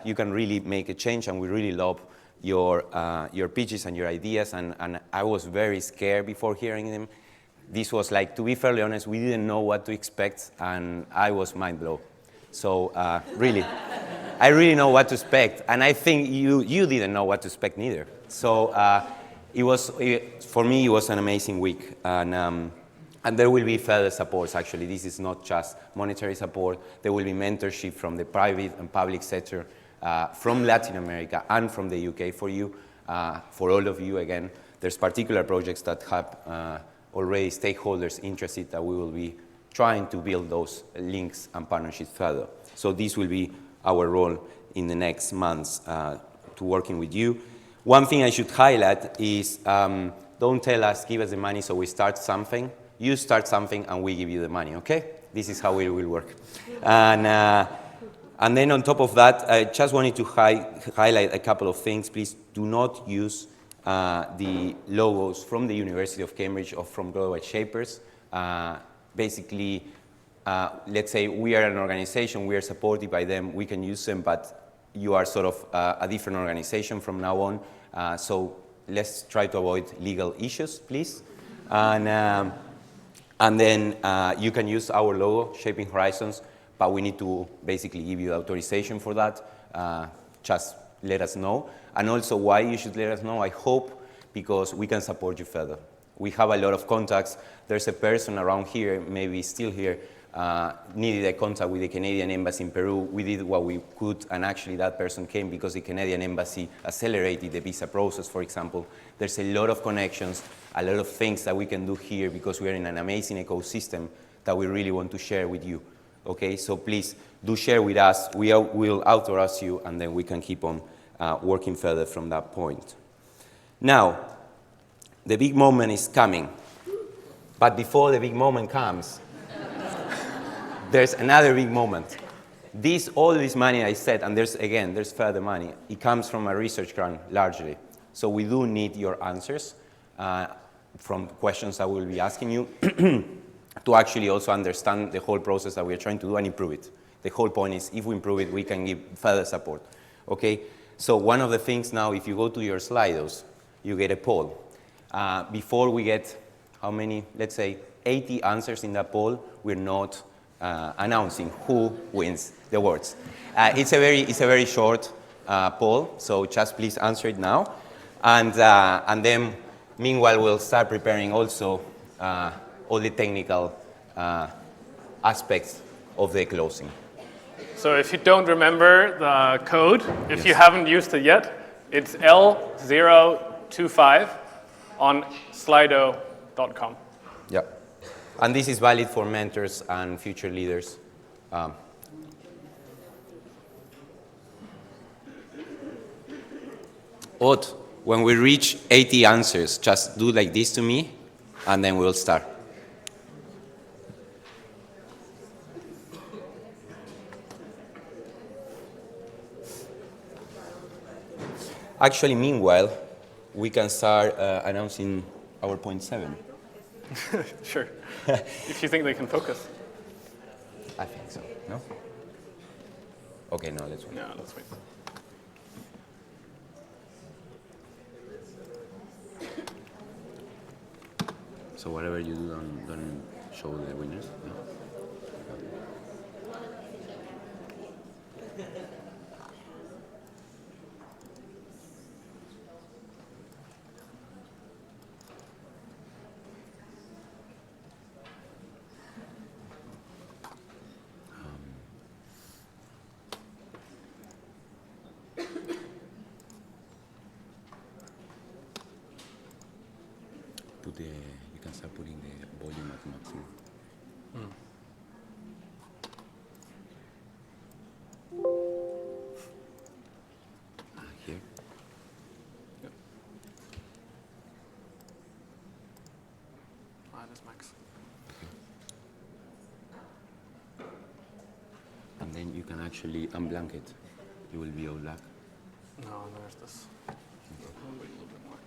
D: you can really make a change, and we really love your pitches and your ideas, and I was very scared before hearing them. This was like, to be fairly honest, we didn't know what to expect, and I was mind blown. So really, I really know what to expect, and I think you didn't know what to expect neither. So for me, it was an amazing week, and And there will be further supports, actually. This is not just monetary support. There will be mentorship from the private and public sector, from Latin America and from the UK for you, for all of you. Again, there's particular projects that have already stakeholders interested that we will be trying to build those links and partnerships further. So this will be our role in the next months to working with you. One thing I should highlight is don't tell us, give us the money so we start something. You start something and we give you the money, okay? This is how it will work. And then on top of that, I just wanted to highlight a couple of things. Please do not use the logos from the University of Cambridge or from Global Shapers. Basically, let's say we are an organization, we are supported by them, we can use them, but you are sort of a different organization from now on. So let's try to avoid legal issues, please. And then you can use our logo, Shaping Horizons, but we need to basically give you authorization for that. Just let us know. And also why you should let us know, I hope, because we can support you further. We have a lot of contacts. There's a person around here, maybe still here, needed a contact with the Canadian Embassy in Peru. We did what we could, and actually that person came because the Canadian Embassy accelerated the visa process, for example. There's a lot of connections, a lot of things that we can do here because we are in an amazing ecosystem that we really want to share with you. Okay, so please do share with us. We'll authorize you, and then we can keep on working further from that point. Now, the big moment is coming. But before the big moment comes, there's another big moment. All this money I said, and there's further money, it comes from a research grant largely. So we do need your answers from questions I will be asking you to actually also understand the whole process that we are trying to do and improve it. The whole point is if we improve it, we can give further support. Okay? So one of the things now, if you go to your Slidos, you get a poll. Before we get, how many, let's say 80 answers in that poll, we're not announcing who wins the awards. It's a very short poll, so just please answer it now. And then, meanwhile, we'll start preparing also all the technical aspects of the closing.
F: So if you don't remember the code, if you haven't used it yet, it's L025 on slido.com.
D: Yeah. And this is valid for mentors and future leaders. Odd, when we reach 80 answers, just do like this to me, and then we'll start. Actually, meanwhile, we can start announcing our point 7.
F: Sure. If you think they can focus.
D: I think so. No? Okay, no, let's wait.
F: No, let's wait.
D: So whatever you do, don't show the winners. No? You can start putting the volume at maximum. Here.
F: Yep. That's max.
D: And then you can actually unblank it. You will be all black.
F: No, there's this. We'll wait a little bit more.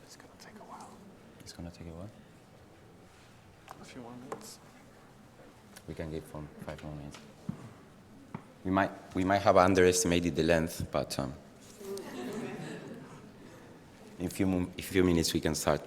F: It's going to take a while.
D: It's going to take a while.
F: A few more minutes.
D: We can give for 5 more minutes. We might have underestimated the length, but in a few minutes we can start.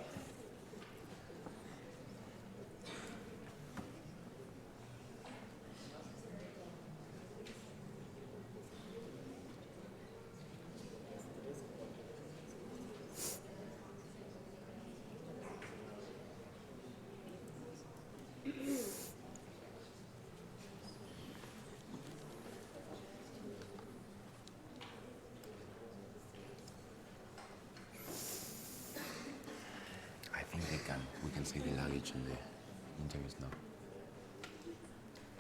D: I think we can see the luggage and the interviews now.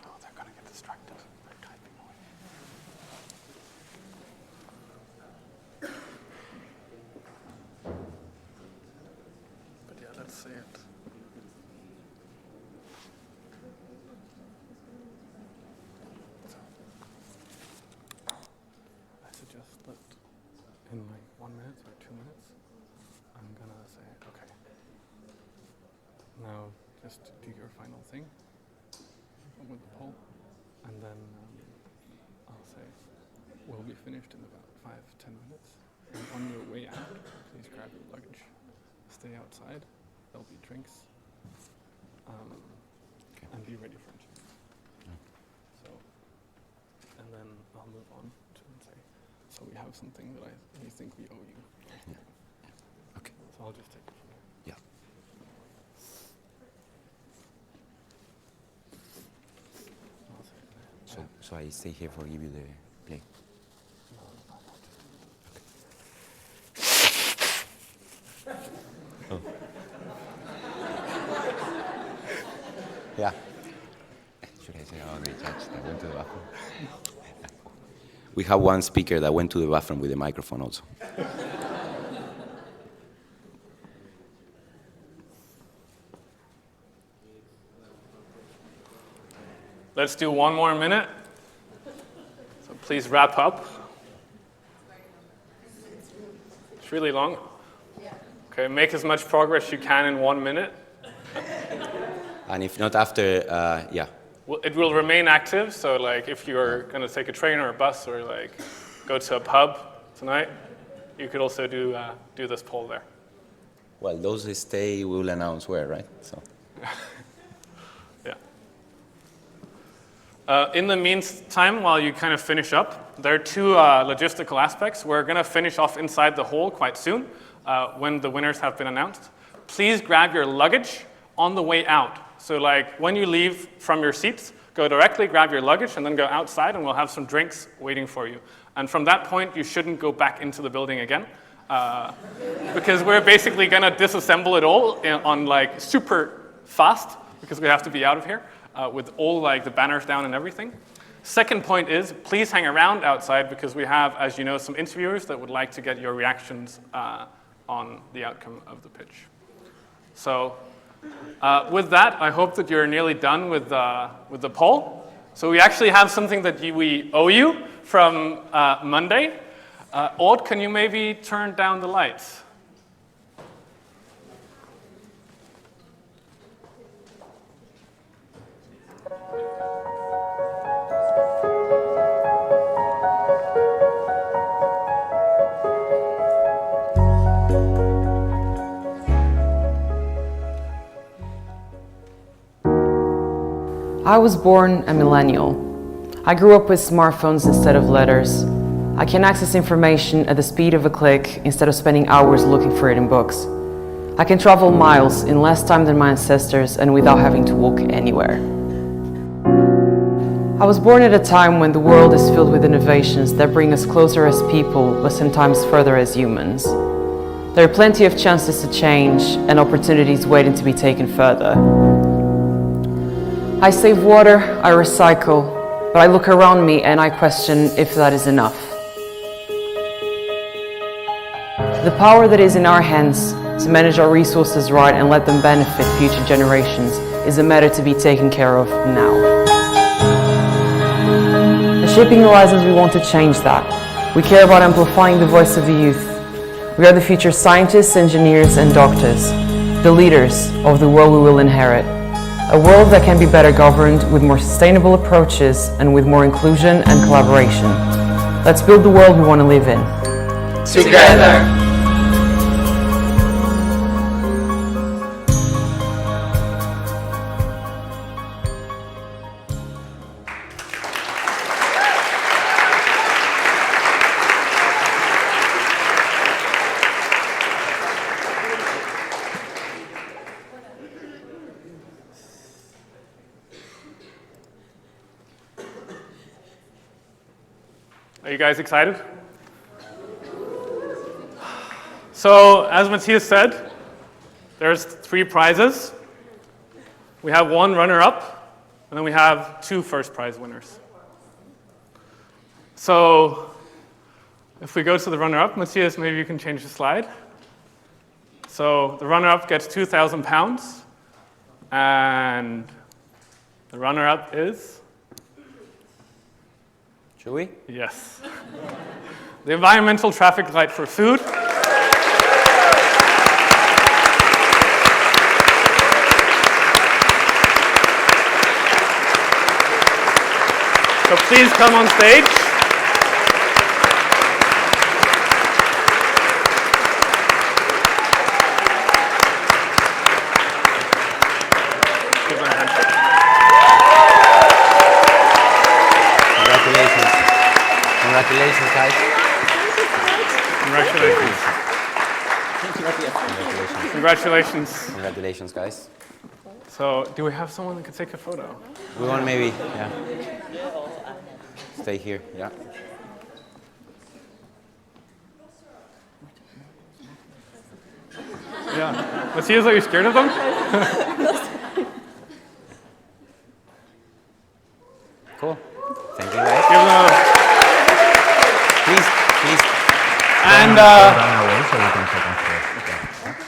F: Oh, they're going to get distracted. They're typing away. But yeah, let's see it. So, I suggest that in like 1 minute or 2 minutes, I'm gonna say, okay, now just do your final thing with the poll, and then I'll say, we'll be finished in about 5-10 minutes. And on your way out, please grab your luggage. Stay outside. There'll be drinks. And be ready for interviews. So, and then I'll move on to say, so we have something that we think we owe you.
D: Okay.
F: So I'll just take it from there.
D: Yeah.
F: I'll say it there.
D: So I stay here for give you the play. Oh. Yeah. Should I say, oh, they judged, I went to the bathroom. We have one speaker that went to the bathroom with the microphone also.
F: Let's do 1 more minute. So please wrap up. It's really long. Okay, make as much progress you can in 1 minute.
D: And if not after, yeah.
F: Well, it will remain active, so like if you're going to take a train or a bus or like go to a pub tonight, you could also do this poll there.
D: Well, those that stay, we will announce where, right? So.
F: Yeah. In the meantime, while you kind of finish up, there are 2 logistical aspects. We're going to finish off inside the hall quite soon when the winners have been announced. Please grab your luggage on the way out. So like when you leave from your seats, go directly, grab your luggage, and then go outside, and we'll have some drinks waiting for you. And from that point, you shouldn't go back into the building again, because we're basically going to disassemble it all on like super fast, because we have to be out of here with all like the banners down and everything. Second point is, please hang around outside, because we have, as you know, some interviewers that would like to get your reactions on the outcome of the pitch. So. With that, I hope that you're nearly done with the poll. So we actually have something that we owe you from Monday. Aude, can you maybe turn down the lights?
G: I was born a millennial. I grew up with smartphones instead of letters. I can access information at the speed of a click instead of spending hours looking for it in books. I can travel miles in less time than my ancestors and without having to walk anywhere. I was born at a time when the world is filled with innovations that bring us closer as people, but sometimes further as humans. There are plenty of chances to change and opportunities waiting to be taken further. I save water, I recycle, but I look around me and I question if that is enough. The power that is in our hands to manage our resources right and let them benefit future generations is a matter to be taken care of now. At Shaping Horizons, we want to change that. We care about amplifying the voice of the youth. We are the future scientists, engineers, and doctors, the leaders of the world we will inherit. A world that can be better governed with more sustainable approaches and with more inclusion and collaboration. Let's build the world we want to live in. Together!
F: Are you guys excited? So, as Matthias said, there's 3 prizes. We have 1 runner-up, and then we have 2 first prize winners. So, if we go to the runner-up, Matthias, maybe you can change the slide. So, the runner-up gets £2,000, and the runner-up is?
D: Should we?
F: Yes. The environmental traffic light for food. So please come on stage. Give them a handshake.
D: Congratulations. Congratulations, guys.
F: Congratulations.
D: Congratulations.
F: Congratulations.
D: Congratulations, guys.
F: So, do we have someone that could take a photo?
D: We want maybe, yeah. Stay here, yeah.
F: Yeah. Matthias, are you scared of them?
D: Cool. Thank you, guys.
F: Give them a...
D: Please.
F: And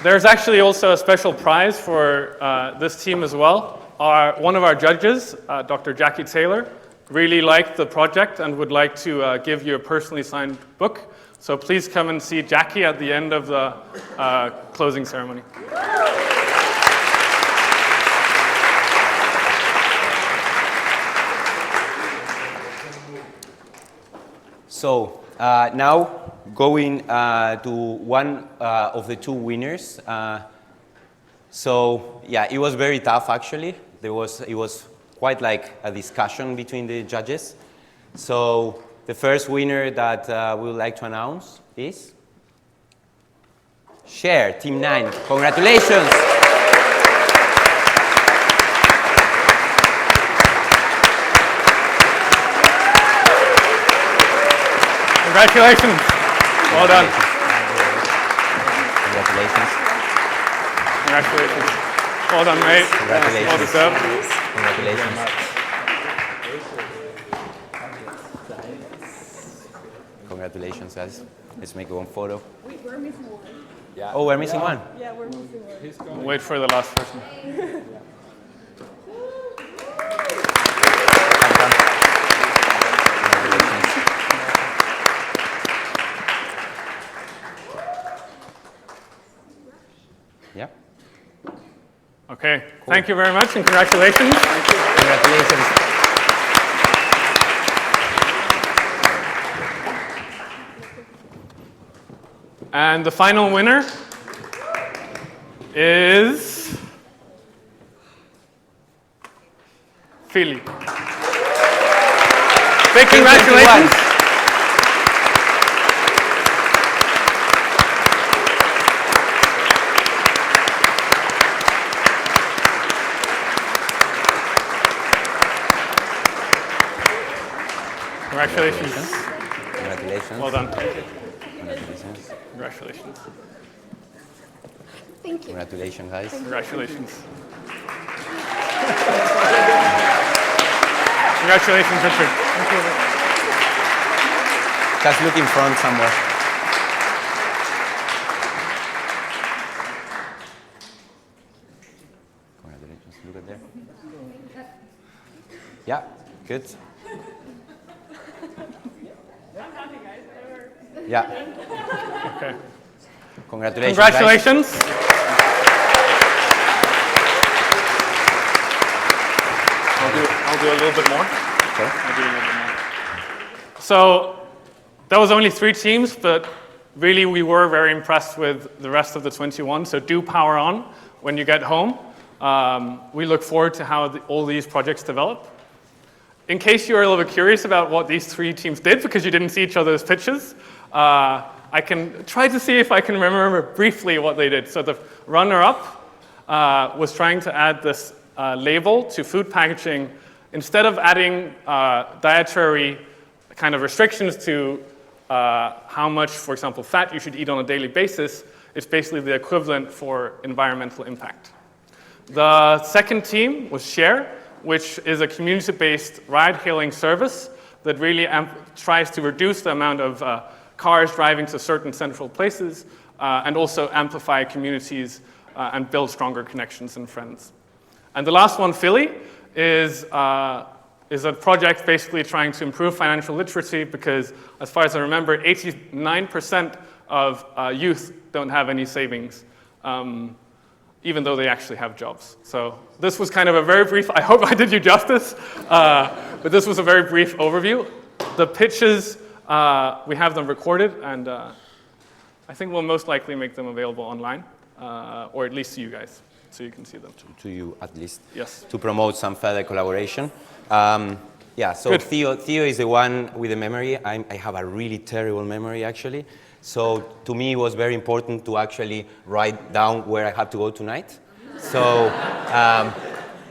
F: there's actually also a special prize for this team as well. One of our judges, Dr. Jackie Taylor, really liked the project and would like to give you a personally signed book. So please come and see Jackie at the end of the closing ceremony.
D: So now going to one of the 2 winners. So yeah, it was very tough actually. It was quite like a discussion between the judges. So the first winner that we would like to announce is Share, Team 9. Congratulations!
F: Congratulations. Well done.
D: Congratulations.
F: Congratulations. Well done, mate.
D: Congratulations.
F: Well deserved.
D: Congratulations. Congratulations, guys. Let's make one photo.
A: Wait, we're missing one.
D: Yeah. Oh, we're missing one.
A: Yeah, we're missing one.
F: Wait for the last person.
D: Yeah.
F: Okay. Thank you very much and congratulations.
D: Congratulations.
F: And the final winner is Philly. Big congratulations. Congratulations.
D: Congratulations.
F: Well done.
D: Congratulations.
F: Congratulations.
A: Thank you.
D: Congratulations, guys.
F: Congratulations. Congratulations, Richard.
D: Just look in front somewhere. Congratulations. Look at there. Yeah, good. Yeah.
F: Okay.
D: Congratulations. guys.
F: Congratulations. I'll do a little bit more.
D: Okay.
F: I'll do a little bit more. So that was only 3 teams, but really we were very impressed with the rest of the 21. So do power on when you get home. We look forward to how all these projects develop. In case you're a little bit curious about what these 3 teams did, because you didn't see each other's pitches, I can try to see if I can remember briefly what they did. So the runner-up was trying to add this label to food packaging. Instead of adding dietary kind of restrictions to how much, for example, fat you should eat on a daily basis, it's basically the equivalent for environmental impact. The second team was Share, which is a community-based ride-hailing service that really tries to reduce the amount of cars driving to certain central places and also amplify communities and build stronger connections and friends. And the last one, Philly, is a project basically trying to improve financial literacy because, as far as I remember, 89% of youth don't have any savings, even though they actually have jobs. So this was kind of a very brief, I hope I did you justice, but this was a very brief overview. The pitches, we have them recorded, and I think we'll most likely make them available online, or at least to you guys, so you can see them.
D: To you, at least.
F: Yes.
D: To promote some further collaboration. Yeah, so
F: Good.
D: Theo is the one with the memory. I have a really terrible memory, actually. So to me, it was very important to actually write down where I had to go tonight. So,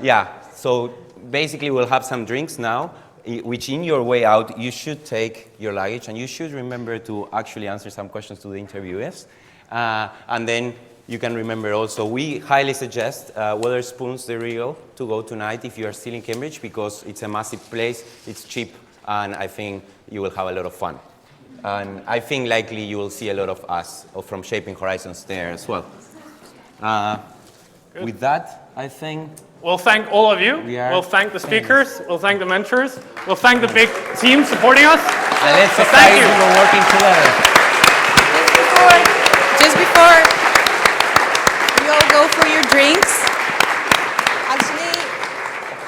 D: yeah, so basically we'll have some drinks now, which in your way out, you should take your luggage and you should remember to actually answer some questions to the interviewers. And then you can remember also, we highly suggest Wetherspoons, the Regal, to go tonight if you are still in Cambridge because it's a massive place, it's cheap, and I think you will have a lot of fun. And I think likely you will see a lot of us from Shaping Horizons there as well. With that, I think...
F: We'll thank all of you. We'll thank the speakers. We'll thank the mentors. We'll thank the big team supporting us.
D: And let's
F: So
D: thank
F: thank you.
D: for working together.
C: Just before you all go for your drinks, actually,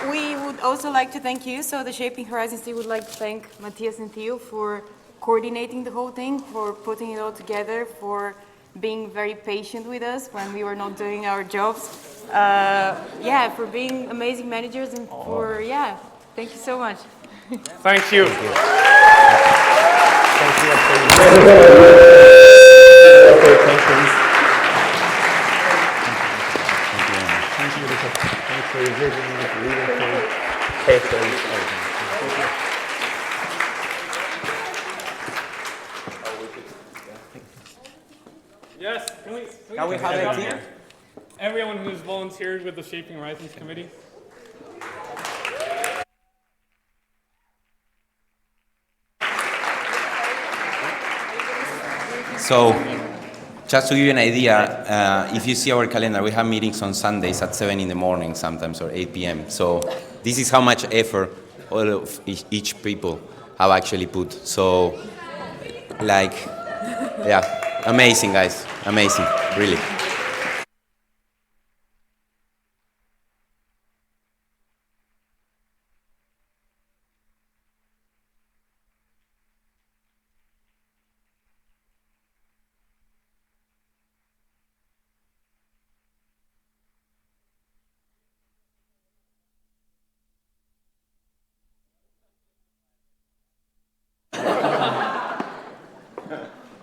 C: we would also like to thank you. So the Shaping Horizons team would like to thank Matthias and Theo for coordinating the whole thing, for putting it all together, for being very patient with us when we were not doing our jobs. Yeah, for being amazing managers and for, yeah, thank you so much.
F: Thank you. Yes, can we
D: have a team?
F: Everyone who's volunteered with the Shaping Horizons Committee.
D: So, just to give you an idea, if you see our calendar, we have meetings on Sundays at 7 in the morning sometimes, or 8 p.m. So this is how much effort all of each people have actually put. So, like, yeah, amazing, guys, amazing, really.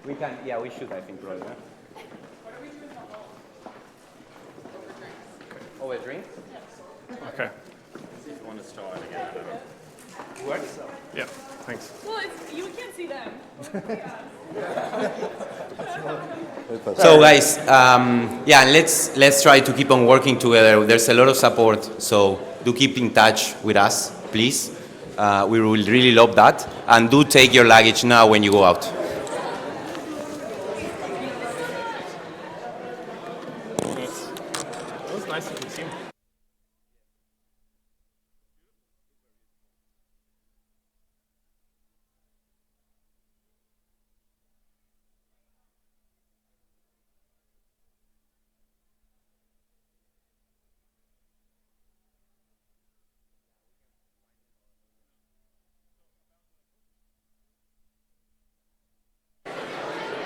D: We can, yeah, we should, I think, probably. Over drink?
F: Okay.
E: If you want to start again.
D: Works?
F: Yeah, thanks.
B: Well, you can't see them.
D: So guys, yeah, let's try to keep on working together. There's a lot of support, so do keep in touch with us, please. We will really love that. And do take your luggage now when you go out.
F: That was nice of the team.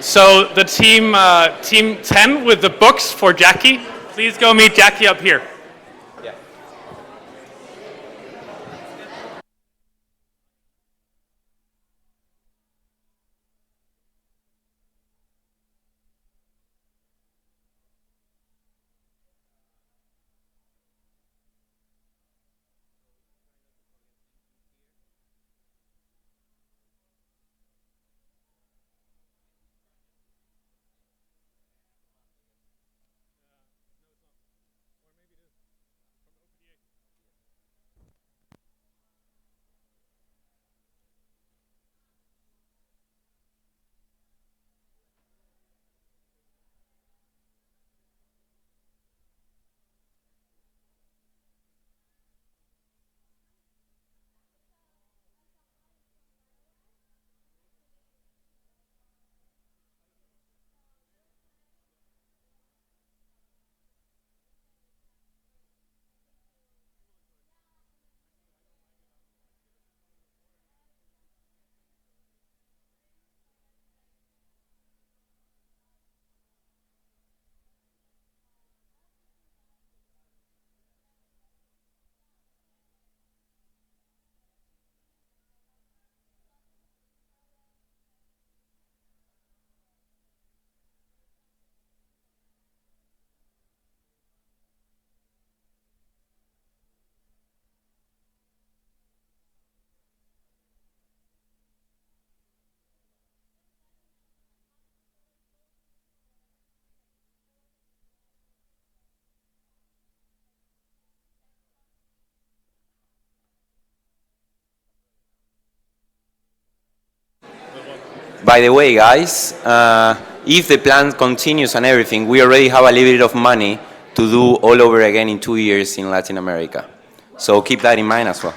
F: So the team 10 with the books for Jackie, please go meet Jackie up here.
D: By the way, guys, if the plan continues and everything, we already have a little bit of money to do all over again in 2 years in Latin America. So keep that in mind as well.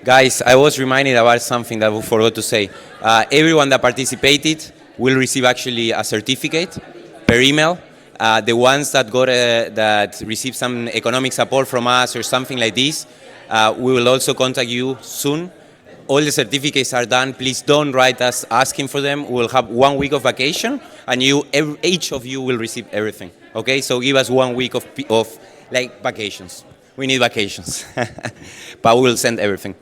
D: Guys, I was reminded about something that we forgot to say. Everyone that participated will receive actually a certificate per email. The ones that that receive some economic support from us or something like this, we will also contact you soon. All the certificates are done. Please don't write us asking for them. We'll have 1 week of vacation, and each of you will receive everything. Okay, so give us 1 week of like vacations. We need vacations, but we'll send everything.